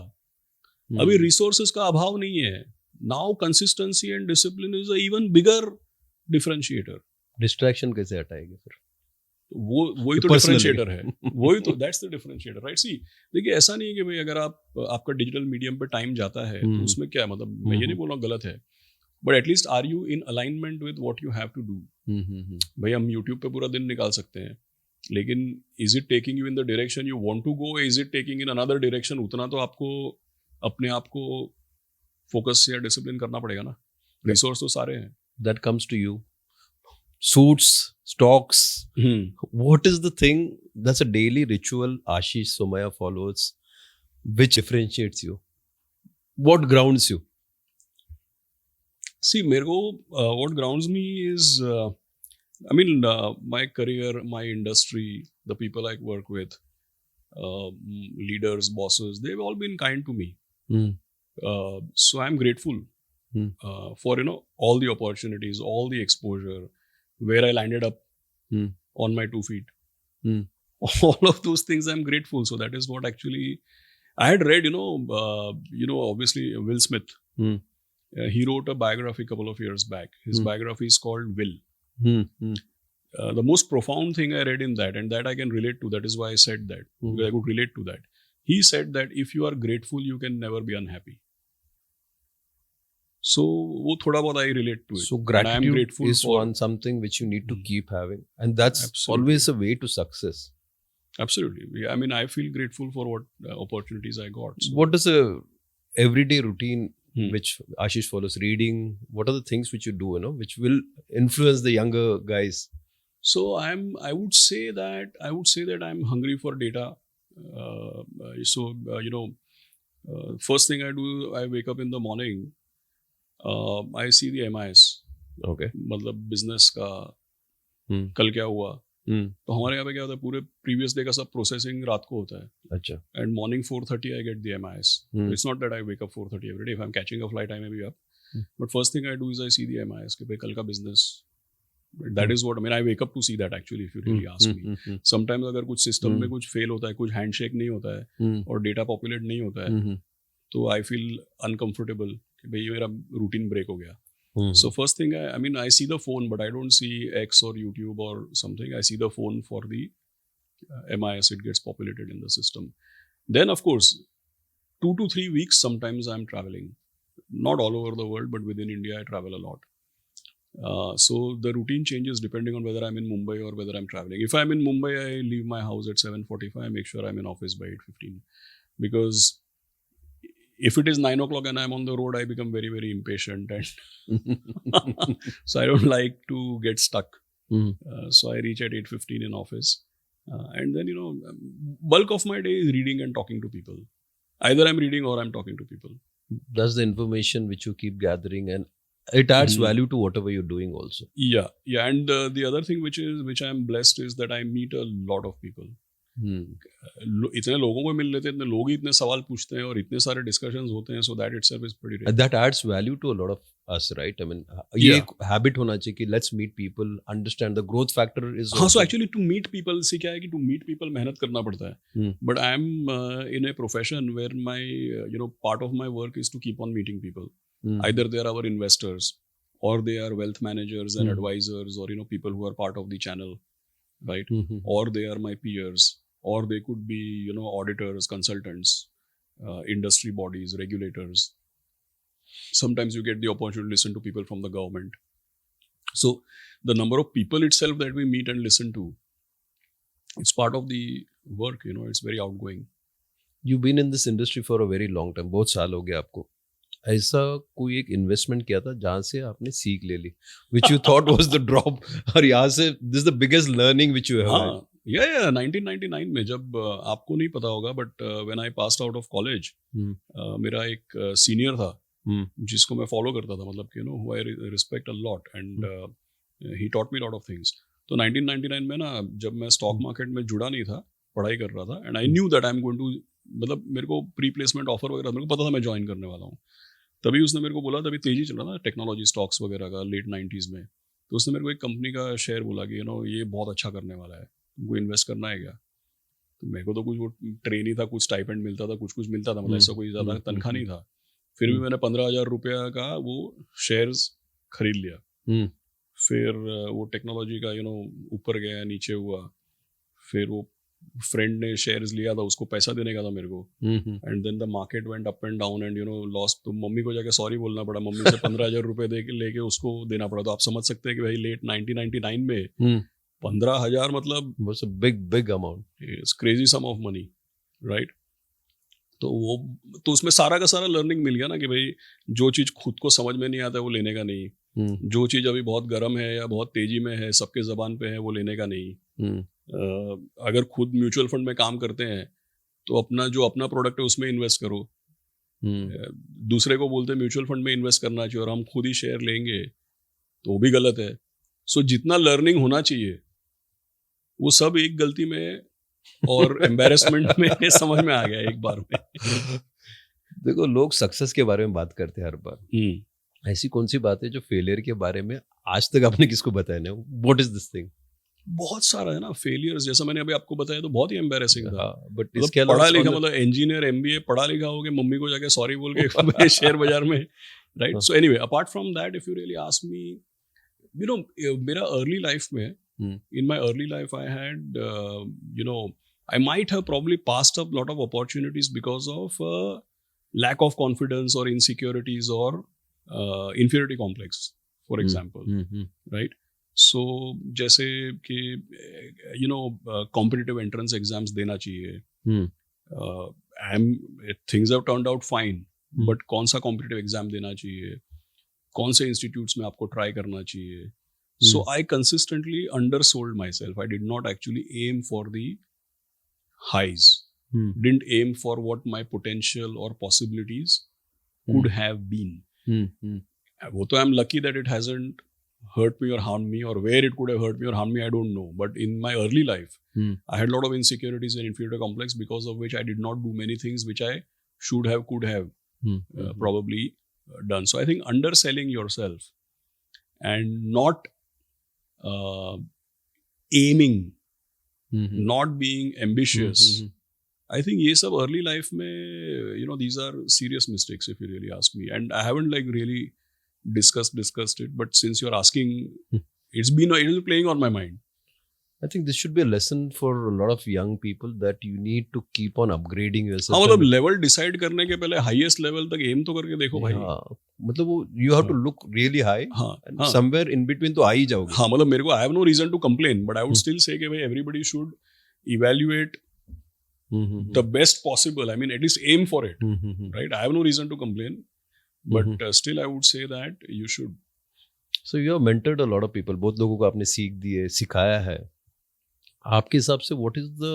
अभी रिसोर्सेज का अभाव नहीं है. Now consistency and discipline is a even bigger differentiator. Distraction कैसे हटाएंगे फिर? वही तो डिफरेंशिएटर है. वही तो, दैट्स द डिफरेंशिएटर, राइट. सी देखिए, ऐसा नहीं है कि भाई अगर आपका डिजिटल मीडियम पे टाइम जाता है तो उसमें क्या, मतलब मैं ये नहीं बोल रहा हूँ गलत है, but at least are you in alignment with what you have to do. भाई हम यूट्यूब पे पूरा दिन निकाल सकते हैं, लेकिन is it taking you in the direction you want to go, is it taking in another direction? उतना तो आपको अपने आप को फोकस या डिसिप्लिन करना पड़ेगा ना. रिसोर्स तो सारे हैं. That comes to you. Suits, stocks. What is the thing that's a daily ritual Ashish Somaya follows which differentiates you? What grounds you? See, मेरे को what grounds me is my career, my industry, the people I work with, leaders, bosses, they've all been kind to me. So I'm grateful for all the opportunities, all the exposure, where I landed up on my 2 feet. All of those things I'm grateful. So that is what actually I had read. Obviously Will Smith. He wrote a biography a couple of years back. His biography is called Will. The most profound thing I read in that, and that I can relate to, that is why I said that, because I could relate to that. He said that if you are grateful, you can never be unhappy. So वो थोड़ा बहुत I relate to it. So And I am gratitude grateful is for, one something which you need to keep having, and that's Absolutely. always a way to success. Absolutely. Yeah, I mean, I feel grateful for what opportunities I got. So, What is a everyday routine which Ashish follows? Reading. What are the things which you do, which will influence the younger guys? So I would say that I'm hungry for data. First thing I do, I wake up in the morning. I see the MIS. Okay. मतलब business का कल क्या हुआ. तो हमारे यहाँ पे क्या होता है, पूरे प्रीवियस डे का सब प्रोसेसिंग रात को होता है. अच्छा. And morning 4:30 I get the MIS. It's not that I wake up 4:30 every day. If I am catching a flight I may be up, but first thing I do is I see the MIS कि भाई कल का business. That is what I wake up to see that actually, if you really ask me. Sometimes अगर कुछ system में कुछ fail होता है, कुछ हैंडशेक नहीं होता है और डेटा पॉपुलेट नहीं होता है, तो आई फील अनकंफर्टेबल कि भाई मेरा रूटीन ब्रेक हो गया. So first thing, I see the phone, but I don't see X or YouTube or something. I see the phone for the MIS. It gets populated in the system. Then, of course, 2 to 3 weeks, sometimes I'm traveling. Not all over the world, but within India, I travel a lot. So the routine changes depending on whether I'm in Mumbai or whether I'm traveling. If I'm in Mumbai, I leave my house at 7:45. I make sure I'm in office by 8:15. Because if it is 9 o'clock and I'm on the road, I become very, very impatient. And so I don't like to get stuck. So I reach at 8:15 in office. And then, bulk of my day is reading and talking to people. Either I'm reading or I'm talking to people. That's the information which you keep gathering, and it adds value to whatever you're doing also. Yeah. And the other thing which I'm blessed is that I meet a lot of people. इतने लोगों को मिल लेते हैं, इतने लोग ही इतने सवाल पूछते हैं और इतने सारे डिस्कशंस होते हैं. So that itself is pretty rich. That adds value to a lot of us, right? I mean, ये एक हैबिट होना चाहिए कि let's meet people, understand the growth factor is. हाँ, so actually to meet people से क्या है कि to meet people मेहनत करना पड़ता है. But I am in a profession where my part of my work is to keep on meeting people. Either they are our investors or they are wealth managers and advisors, or people who are part of the channel, right? Or they are my peers. or they could be, you know, auditors, consultants, industry bodies, regulators. Sometimes you get the opportunity to listen to people from the government. So the number of people itself that we meet and listen to, it's part of the work, you know, it's very outgoing. You've been in this industry for a very long time, बहुत साल हो गए आपको. ऐसा कोई एक investment किया था जहाँ से आपने सीख ले ली, which you thought was the drop, और यहाँ से this is the biggest learning which you have had. हाँ, yeah, 1999 में जब आपको नहीं पता होगा, but when I passed out of college, मेरा एक सीनियर था जिसको मैं फॉलो करता था, मतलब you know who I respect a lot, and he taught me lot of things. तो 1999 में ना, जब मैं स्टॉक मार्केट में जुड़ा नहीं था, पढ़ाई कर रहा था, and I knew that I am going to, मतलब मेरे को प्री प्लेसमेंट ऑफर वगैरह मेरे को पता था मैं ज्वाइन करने वाला हूँ. तभी उसने मेरे को बोला, तभी तेजी चल रहा था टेक्नोलॉजी स्टॉक्स वगैरह का, लेट 90s में. तो उसने मेरे को एक कंपनी का शेयर बोला कि यू नो ये बहुत अच्छा करने वाला है, तुमको इन्वेस्ट करना है क्या. तो मेरे को तो कुछ वो ट्रेन ही था, कुछ स्टाइपेंड मिलता था, कुछ मिलता था, मतलब ऐसा कोई ज़्यादा तनख्वाह नहीं था. फिर भी मैंने 15,000 रुपया का वो शेयर्स खरीद लिया. फिर वो टेक्नोलॉजी का यू नो ऊपर गया नीचे हुआ. फिर वो फ्रेंड ने शेयर्स लिया था, उसको पैसा देने का था मेरे को, and then the market went up and down and you know lost. तो मम्मी को जाके सॉरी बोलना पड़ा, मम्मी से 15,000 रुपये दे के लेके उसको देना पड़ा. तो आप समझ सकते हैं कि भाई लेट 1999 में 15,000 मतलब was a big amount. It's crazy some of money, right. तो उसमें सारा का सारा लर्निंग मिल गया ना कि भाई जो चीज़ खुद को समझ में नहीं आता है वो लेने का नहीं. जो चीज़ अभी बहुत गर्म है या बहुत तेजी में है, सबके ज़बान पे है, वो लेने का नहीं. अगर खुद म्यूचुअल फंड में काम करते हैं तो अपना प्रोडक्ट है उसमें इन्वेस्ट करो. दूसरे को बोलते हैं म्यूचुअल फंड में इन्वेस्ट करना चाहिए और हम खुद ही शेयर लेंगे, तो वो भी गलत है. सो जितना लर्निंग होना चाहिए वो सब एक गलती में और एम्बैरेसमेंट में समझ में आ गया एक बार में. देखो, लोग सक्सेस के बारे में बात करते हैं हर बार. ऐसी कौन सी बात है जो फेलियर के बारे में आज तक आपने किसको बताया नहीं? What is this thing? बहुत सारा है ना फेलियर्स, जैसा मैंने अभी आपको बताया तो बहुत ही एम्बैरेसिंग था. बट मतलब पढ़ा लिखा, मतलब इंजीनियर MBA पढ़ा लिखा हो गए, मम्मी को जाके सॉरी बोल के शेयर बाजार में, right. So anyway, apart from that, if you really ask me, you know मेरा अर्ली लाइफ में, in my early life I had you know I might have probably passed up lot of opportunities because of lack of confidence or insecurities or inferiority complex, for example. Right. So जैसे कि you know competitive entrance exams देना चाहिए. Things have turned out fine, but कौन सा competitive exam देना चाहिए, कौन से institutes में आपको try करना चाहिए. So I consistently undersold myself. I did not actually aim for the highs. Didn't aim for what my potential or possibilities could have been. वो तो I'm lucky that it hasn't hurt me or harmed me, or where it could have hurt me or harmed me, I don't know. But in my early life, I had a lot of insecurities and inferiority complex, because of which I did not do many things which I should have, could have probably done. So I think underselling yourself and not aiming, not being ambitious, I think ये सब early life में, you know, these are serious mistakes if you really ask me. And I haven't like really discussed it, but since you're asking, it is playing on my mind. I think this should be a lesson for a lot of young people that you need to keep on upgrading yourself. हाँ, मतलब level decide करने के पहले highest level तक M तो करके देखो भाई. हाँ, मतलब वो you have to look really high. हाँ, and somewhere in between तो आ ही जाओगे. हाँ, मतलब मेरे को I have no reason to complain, but I would still say कि भाई everybody should evaluate the best possible. I mean, at least aim for it, right? I have no reason to complain, but still I would say that you should. So you have mentored a lot of people. बहुत लोगों को आपने सीख दी है, सिखाया है. आपके हिसाब से what is the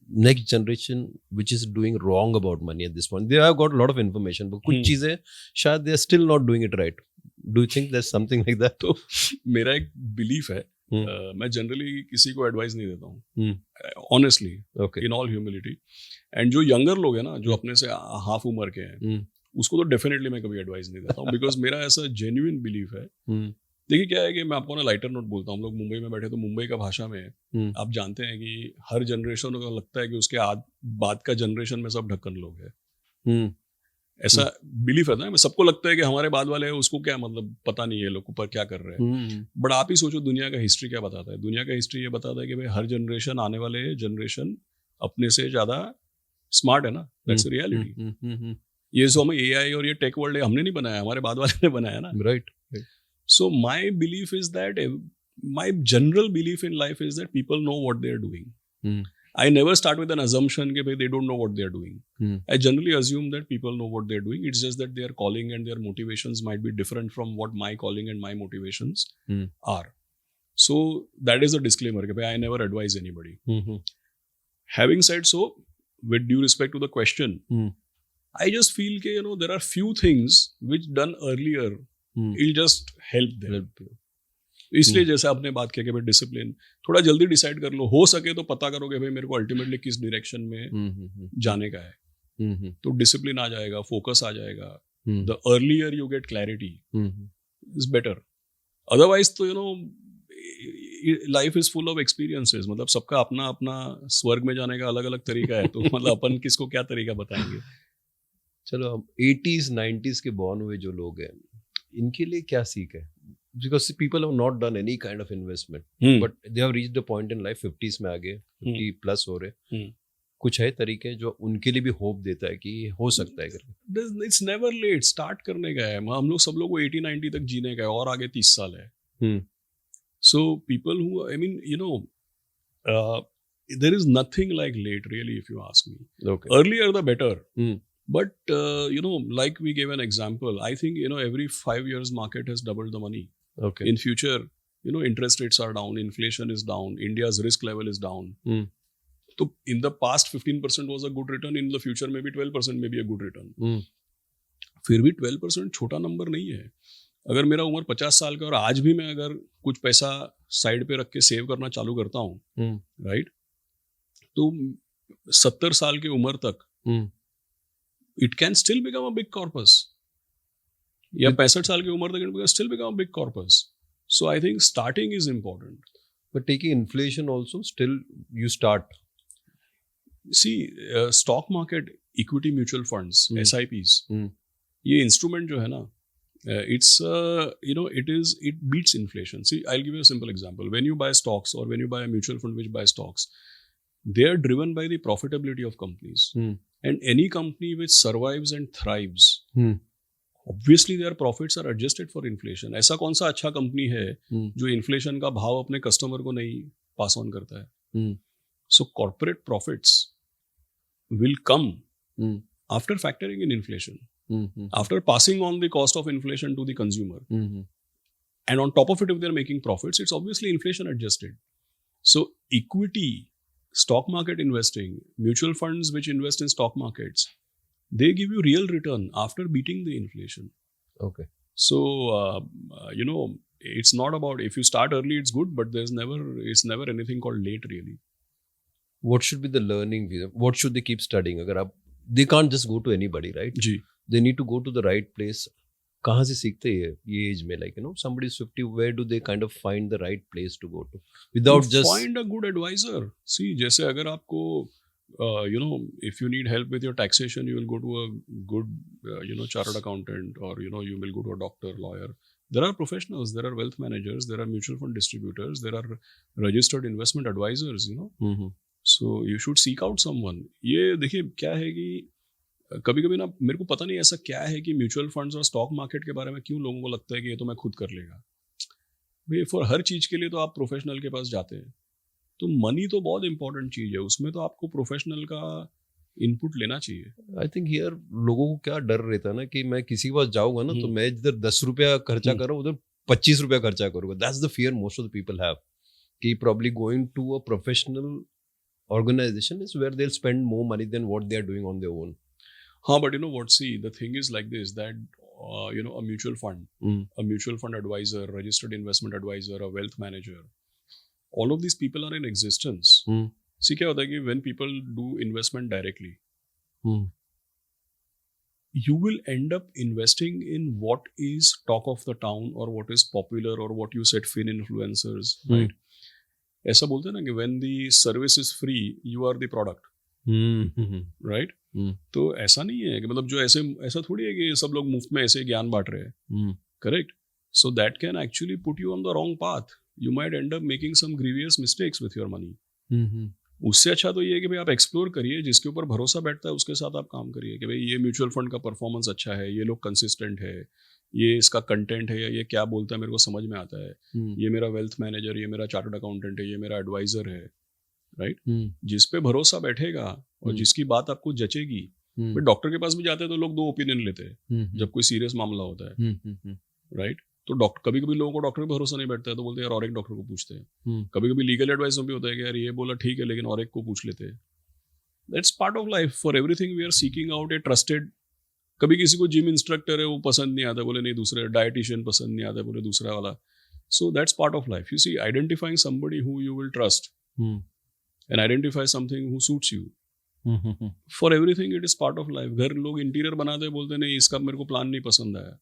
next generation which is doing wrong about money at this point? They have got a lot of information, but कुछ चीजें शायद they are still not doing it right. Do you think there's something like that? तो मेरा एक belief है, मैं generally किसी को एडवाइस नहीं देता हूँ, honestly, in all humility. And जो यंगर लोग हैं ना, जो अपने से हाफ उम्र के हैं, उसको तो डेफिनेटली मैं कभी एडवाइस नहीं देता हूँ, बिकॉज मेरा ऐसा जेन्युइन बिलीफ है. देखिए क्या है कि मैं आपको ना लाइटर नोट बोलता हूँ. हम लोग मुंबई में बैठे तो मुंबई का भाषा में आप जानते हैं कि हर जनरेशन को लगता है कि उसके बाद का जनरेशन में सब ढक्कन लोग हैं. ऐसा बिलीफ है ना, सबको लगता है कि हमारे बाद वाले हैं, उसको क्या मतलब पता नहीं है लोग ऊपर क्या कर रहे हैं. बट आप ही सोचो दुनिया का हिस्ट्री क्या बताता है. दुनिया का हिस्ट्री ये बताता है कि भाई हर जनरेशन, आने वाले जनरेशन अपने से ज़्यादा स्मार्ट है ना, दैट्स द रियलिटी। ये जो हमें AI और ये टेक वर्ल्ड है, हमने नहीं बनाया, हमारे बाद वाले ने बनाया ना। Right. So my belief is that my general belief in life is that people know what they are doing. I never start with an assumption that they don't know what they are doing. I generally assume that people know what they are doing. It's just that their calling and their motivations might be different from what my calling and my motivations are. So that is a disclaimer. I never advise anybody. Having said so, with due respect to the question, I just feel that there are few things which done earlier will just help them. इसलिए जैसे आपने बात किया कि भाई discipline थोड़ा जल्दी decide कर लो, हो सके तो पता करो कि भाई मेरे को अल्टीमेटली किस डायरेक्शन में जाने का है, तो डिसिप्लिन आ जाएगा, फोकस आ जाएगा. The earlier you get clarity is better. Otherwise तो life is full of experiences. मतलब सबका अपना अपना स्वर्ग में जाने का अलग अलग तरीका है, तो मतलब अपन किसको क्या तरीका बताएंगे. चलो हम 80s 90s के बॉर्न हुए जो लोग हैं, इनके लिए क्या सीख है? Because people have not done any kind of investment, but they have reached a point in life 50s में आ गए, 50 प्लस हो रहे. कुछ है तरीके जो उनके लिए भी होप देता है कि हो सकता है करके? It's never late. स्टार्ट करने का है. हम लोग सब लोग को 80-90 तक जीने का है और आगे 30 साल है. So people who, I mean, there is nothing like late really, if you ask me. Okay. Earlier the better. But like we gave an example, I think every 5 years market has doubled the money. Okay. In future, interest rates are down, inflation is down, India's risk level is down. So in the past 15% was a good return, in the future maybe 12% may be a good return. फिर भी 12% छोटा number नहीं है. अगर मेरा उम्र 50 साल का और आज भी मैं अगर कुछ पैसा साइड पे रख के सेव करना चालू करता हूँ, राइट, तो 70 साल की उम्र तक it can still become a big corpus. या 65 साल की उम्र तक it can still become a big corpus. So I think starting is important. But taking inflation also, still you start. See, stock market, equity mutual funds, SIPs, ये instrument जो है ना, it beats inflation. See, I'll give you a simple example. When you buy stocks or when you buy a mutual fund which buys stocks, they are driven by the profitability of companies. And any company which survives and thrives, obviously their profits are adjusted for inflation. ऐसा कौन सा अच्छा company है जो inflation का भाव अपने customer को नहीं पास ऑन करता है? So corporate profits will come after factoring in inflation, after passing on the cost of inflation to the consumer. And on top of it, if they're making profits, it's obviously inflation adjusted. So equity, stock market investing, mutual funds which invest in stock markets, they give you real return after beating the inflation. Okay. So it's not about, if you start early it's good, but it's never anything called late really. What should be the learning? What should they keep studying? अगर आप, they can't just go to anybody, right? Ji. They need to go to the right place. कहाँ से सीखते हैं ये as में? Like, somebody is 50, where do they kind of find the right place to go to without just find a good advisor? See, जैसे अगर आपको if you need help with your taxation, you will go to a good chartered accountant, or you will go to a doctor, lawyer. There are professionals, there are wealth managers, there are mutual fund distributors, there are registered investment advisors, So you should seek out someone. ये देखिए क्या है कि कभी कभी ना मेरे को पता नहीं ऐसा क्या है कि म्यूचुअल फंड्स और स्टॉक मार्केट के बारे में क्यों लोगों को लगता है कि ये तो मैं खुद कर लेगा. भाई फॉर हर चीज़ के लिए तो आप प्रोफेशनल के पास जाते हैं. तो मनी तो बहुत इंपॉर्टेंट चीज़ है, उसमें तो आपको प्रोफेशनल का इनपुट लेना चाहिए. आई थिंक हियर लोगों को क्या डर रहता है ना कि मैं किसी के पास जाऊंगा ना तो मैं इधर 10 रुपया खर्चा कर रहा हूँ, उधर 25 रुपया खर्चा करूंगा. That's the fear most of the people have, कि probably going to a professional organization is where they'll spend more money than what they are doing on their own. हाँ, but you know what, see, the thing is like this, that a mutual fund, a mutual fund advisor, registered investment advisor, a wealth manager, all of these people are in existence. See क्या होता है कि when people do investment directly, you will end up investing in what is talk of the town or what is popular or what you said fin influencers, right? ऐसा बोलते हैं ना कि when the service is free, you are the product. Right. तो ऐसा नहीं है कि मतलब जो ऐसा थोड़ी है कि सब लोग मुफ्त में ऐसे ज्ञान बांट रहे हैं. Correct. So that can actually put you on the wrong path. You might end up making some grievous mistakes with your money. उससे अच्छा तो ये है कि भाई आप एक्सप्लोर करिए, जिसके ऊपर भरोसा बैठता है उसके साथ आप काम करिए कि भाई ये म्यूचुअल फंड का परफॉर्मेंस अच्छा है, ये लोग कंसिस्टेंट है, ये इसका कंटेंट है, या ये क्या बोलता है मेरे को समझ में आता है, ये मेरा वेल्थ मैनेजर, ये मेरा चार्टर्ड अकाउंटेंट है, ये मेरा एडवाइजर है, राइट? जिस पे भरोसा बैठेगा और जिसकी बात आपको जचेगी। बट डॉक्टर के पास भी जाते हैं तो लोग 2 ओपिनियन लेते हैं जब कोई सीरियस मामला होता है, राइट? तो डॉक्टर, कभी कभी लोगों को डॉक्टर पे भरोसा नहीं बैठता है तो बोलते हैं यार और एक डॉक्टर को पूछते हैं। कभी कभी लीगल एडवाइस में भी होता है कि यार ये बोला ठीक है लेकिन और एक को पूछ लेते हैं। That's part of life. For everything we are seeking out a trusted. कभी किसी को जिम इंस्ट्रक्टर है वो पसंद नहीं आता, बोले नहीं दूसरे, डाइटिशियन पसंद नहीं आता, बोले दूसरा वाला। So that's part of life. You see, identifying somebody who you will trust and identify something who suits you. For everything it is part of life. घर लोग इंटीरियर बनाते हैं, बोलते नहीं इसका मेरे को प्लान नहीं पसंद आया।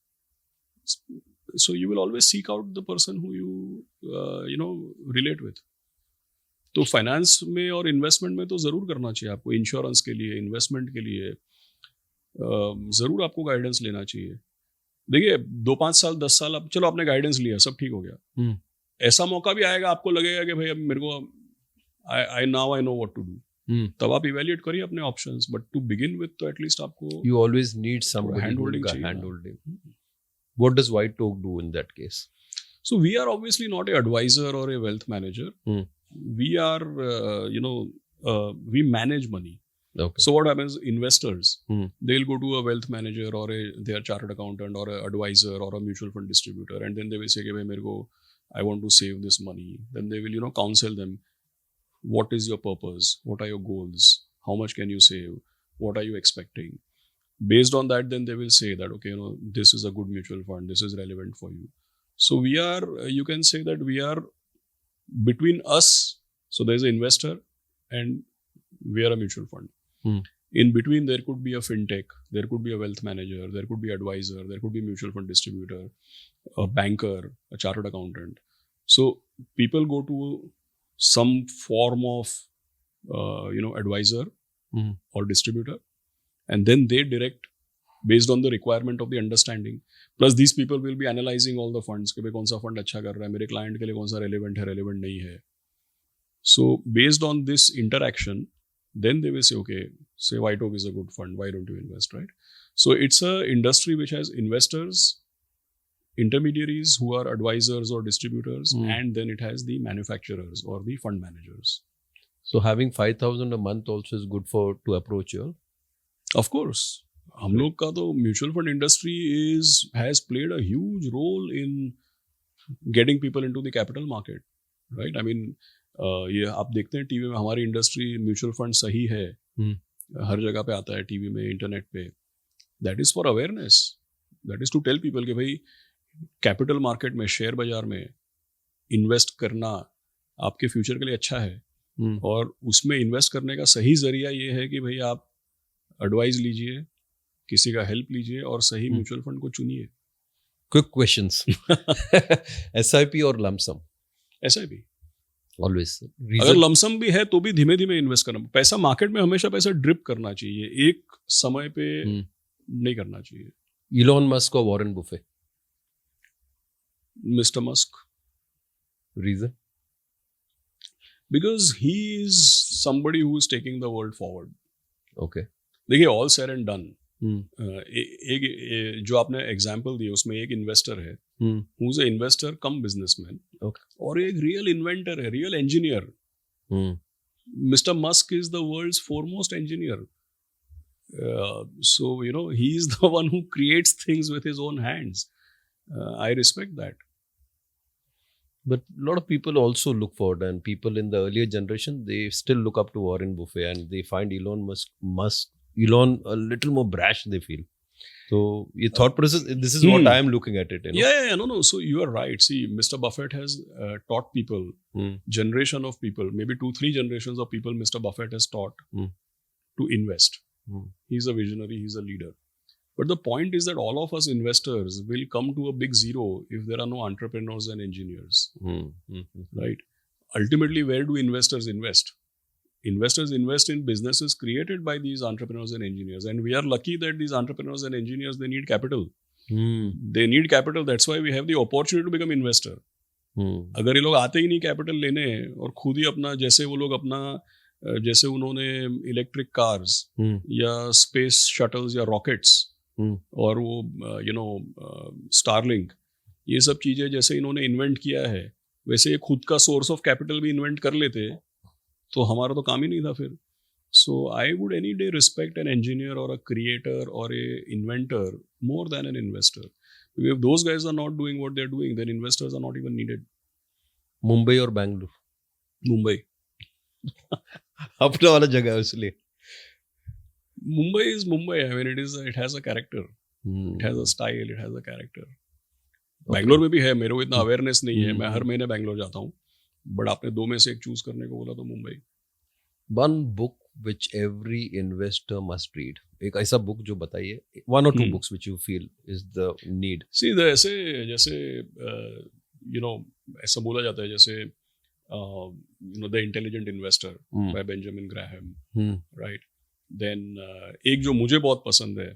So you will always seek out the person who you relate with. तो फाइनेंस में और इन्वेस्टमेंट में तो ज़रूर करना चाहिए आपको। इंश्योरेंस के लिए, इन्वेस्टमेंट के लिए ज़रूर आपको गाइडेंस लेना चाहिए। देखिए 2-5 साल 10 साल अब चलो आपने गाइडेंस लिया, सब ठीक हो गया, ऐसा मौका भी आएगा आपको लगेगा कि भाई अब मेरे को I know what to do, तब आप इवैल्यूएट करिए अपने options. But to begin with तो एटलीस्ट आपको You always need somebody hand who holding can चाहिए। hand holding. What does White Oak do in that case? So we are obviously not a advisor or a wealth manager. We are, we manage money. Okay. So what happens? Investors, they'll go to a wealth manager or their chartered accountant or a advisor or a mutual fund distributor, and then they will say, "Okay, mere ko, I want to save this money." Then they will, counsel them. What is your purpose? What are your goals? How much can you save? What are you expecting? Based on that, then they will say that, okay, this is a good mutual fund. This is relevant for you. So we are, you can say that we are between us. So there's an investor and we are a mutual fund. In between, there could be a fintech, there could be a wealth manager, there could be advisor, there could be mutual fund distributor, a banker, a chartered accountant. So people go to some form of, advisor or distributor, and then they direct based on the requirement of the understanding. Plus these people will be analyzing all the funds कि भाई कौन सा fund अच्छा कर रहा है, मेरे client के लिए कौन सा रेलेवेंट है, रेलेवेंट नहीं है. So based on this interaction, then they will say, okay, say White Oak is a good fund, why don't you invest, right? So it's a industry which has investors, intermediaries who are advisors or distributors, and then it has the manufacturers or the fund managers. So having 5,000 a month also is good to approach you all? Of course. हम लोग का तो mutual fund industry has played a huge role in getting people into the capital market, right? I mean, ये आप देखते हैं TV में हमारी इंडस्ट्री, म्यूचुअल फंड सही है, हर जगह पे आता है, टीवी में, इंटरनेट पे. That is for awareness, that is to tell people कि भाई कैपिटल मार्केट में, शेयर बाजार में इन्वेस्ट करना आपके फ्यूचर के लिए अच्छा है. और उसमें इन्वेस्ट करने का सही जरिया ये है कि भाई आप एडवाइस लीजिए, किसी का हेल्प लीजिए और सही म्यूचुअल फंड को चुनिए. Quick questions. SIP or lump sum? SIP. Always. अगर लमसम भी है तो भी धीमे धीमे इन्वेस्ट करना. पैसा मार्केट में हमेशा पैसा ड्रिप करना चाहिए, एक समय पे नहीं करना चाहिए. Elon Musk or Warren Buffett? Mr. Musk. Reason? Because he is somebody who is taking the world forward. Okay. देखिए, all said and done. एक जो आपने एग्जाम्पल दिया उसमें एक इन्वेस्टर है, who is a investor cum businessman, और एक रियल इन्वेंटर है, real engineer. Mister Musk is the world's foremost engineer. So he is the one who creates things with his own hands. I respect that. But a lot of people also look forward, and people in the earlier generation, they still look up to Warren Buffett, and they find Elon a little more brash, they feel. So your thought process, this is what I am looking at it. Yeah, no. So you are right. See, Mr. Buffett has taught people, generation of people, maybe 2-3 generations of people, Mr. Buffett has taught to invest. He's a visionary, he's a leader. But the point is that all of us investors will come to a big zero if there are no entrepreneurs and engineers. Right? Ultimately, where do investors invest? Investors invest in businesses created by these entrepreneurs and engineers. And we are lucky that these entrepreneurs and engineers, they need capital. They need capital. That's why we have the opportunity to become investor. अगर ये लोग आते ही नहीं capital लेने और खुद ही अपना, जैसे वो लोग अपना जैसे उन्होंने इलेक्ट्रिक कार्स या स्पेस शटल्स या रॉकेट्स और वो स्टारलिंक, ये सब चीज़ें जैसे इन्होंने इन्वेंट किया है, वैसे ये खुद का सोर्स ऑफ कैपिटल भी इन्वेंट कर लेते तो हमारा तो काम ही नहीं था फिर. So I would any day respect an engineer or a creator or a inventor more than an investor. If those guys are not doing what they're doing, then investors are not even needed. Mumbai और Bangalore? Mumbai. अपना वाला जगह है इसलिए. Mumbai is Mumbai. I mean, it has a character. It has a style. It has a character. Bangalore में भी है, मेरे को इतना अवेयरनेस नहीं है. मैं हर महीने बैंगलोर जाता हूँ, बट आपने दो में से एक चूज करने को बोला तो Mumbai. One book which every investor must read. एक ऐसा book जो बताइए, one or two books which you feel is the need. See, ऐसे जैसे ऐसा बोला जाता है जैसे The Intelligent Investor by Benjamin Graham, right? Then एक जो मुझे बहुत पसंद है,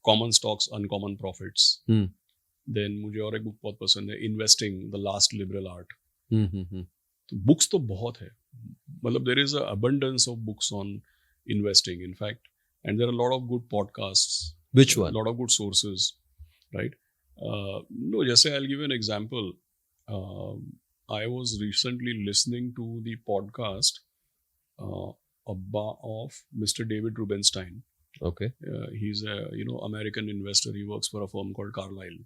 Common Stocks, Uncommon Profits. Then मुझे और एक बुक बहुत पसंद है, Investing, The Last Liberal Art. तो बुक्स तो बहुत है, मतलब there is an abundance of books on investing, in fact, and there are a lot of good podcasts. Which one? A lot of good sources, right? No, जैसे I'll give you an example. I was recently listening to the podcast of Mr. David Rubenstein. Okay. He's a American investor. He works for a firm called Carlyle.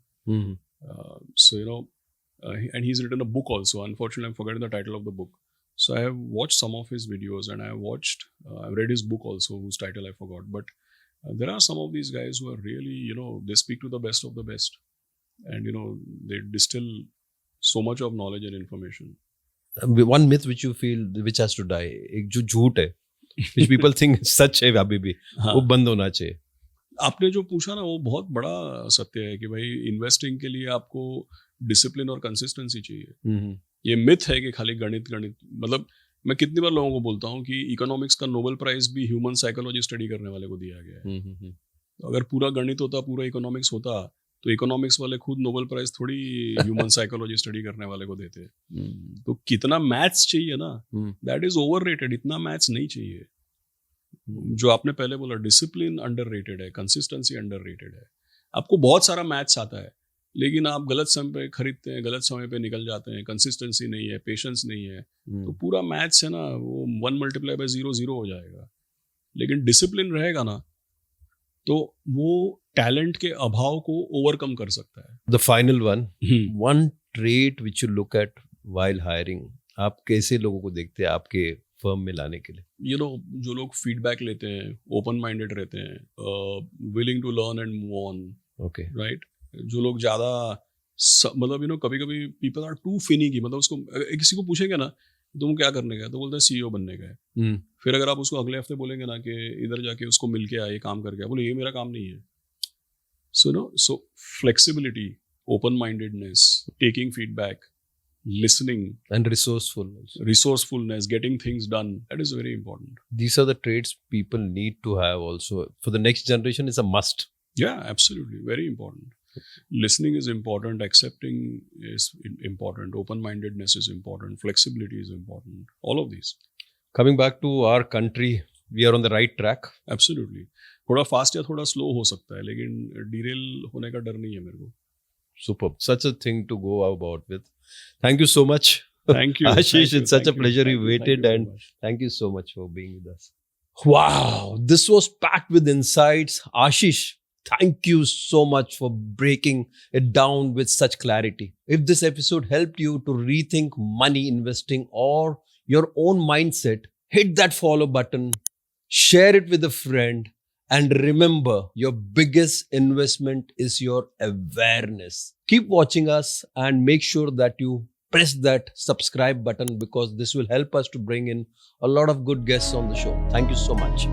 So and he's written a book also. Unfortunately, I'm forgetting the title of the book. So I have watched some of his videos and I've read his book also, whose title I forgot. But there are some of these guys who are really, they speak to the best of the best. And, they distill so much of knowledge and information. One myth which you feel which has to die, एक जो झूठ है, which people think सच है अभी भी, वो बंद होना चाहिए. आपने जो पूछा ना, वो बहुत बड़ा सत्य है कि भाई इन्वेस्टिंग के लिए आपको डिसिप्लिन और कंसिस्टेंसी चाहिए. ये मिथ है कि खाली गणित, मतलब मैं कितनी बार लोगों को बोलता हूँ कि इकोनॉमिक्स का नोबेल प्राइज भी ह्यूमन साइकोलॉजी स्टडी करने वाले को दिया गया है. अगर पूरा गणित होता, पूरा इकोनॉमिक्स होता, तो इकोनॉमिक्स वाले खुद नोबेल प्राइज थोड़ी ह्यूमन साइकोलॉजी स्टडी करने वाले को देते. तो कितना मैथ्स चाहिए ना, दैट इज ओवररेटेड. इतना मैथ्स नहीं चाहिए. जो आपने पहले बोला, डिसिप्लिन अंडररेटेड है, कंसिस्टेंसी अंडररेटेड है. आपको बहुत सारा मैथ्स आता है, लेकिन आप गलत समय पे खरीदते हैं, गलत समय पे निकल जाते हैं, कंसिस्टेंसी नहीं है, पेशेंस नहीं है, तो पूरा मैथ्स है ना, वो 1 × 0 0 हो जाएगा. लेकिन डिसिप्लिन रहेगा ना, तो वो टैलेंट के अभाव को ओवरकम कर सकता है. The final one trait which you look at while hiring, आप कैसे लोगों को देखते हैं आपके फर्म में लाने के लिए? जो लोग फीडबैक लेते हैं, ओपन माइंडेड रहते हैं, willing to learn and move on. Okay, right. जो लोग ज़्यादा मतलब कभी कभी पीपल आर टू फिनिकी, मतलब उसको किसी को पूछेंगे ना तुम क्या करने का है, तो बोलते हैं CEO बनने का है. फिर अगर आप उसको अगले हफ्ते बोलेंगे ना कि इधर जाके उसको मिल के आए, काम करके, बोले ये मेरा काम नहीं है. So flexibility, open mindedness, taking feedback, listening, and resourcefulness, getting things done, that is very important. These are the traits people need to have also for the next generation. Is a must. Yeah, absolutely, very important. Listening is important, accepting is important, open-mindedness is important, flexibility is important, all of these. Coming back to our country, we are on the right track. Absolutely. थोड़ा fast या थोड़ा slow हो सकता है, लेकिन Daryl होने का डर नहीं है मेरे को. Superb. Such a thing to go about with. Thank you so much. Thank you. Ashish, it's such a pleasure you waited, and thank you so much for being with us. Wow, this was packed with insights. Ashish, thank you so much for breaking it down with such clarity. If this episode helped you to rethink money, investing, or your own mindset, hit that follow button, share it with a friend. And remember, your biggest investment is your awareness. Keep watching us and make sure that you press that subscribe button, because this will help us to bring in a lot of good guests on the show. Thank you so much.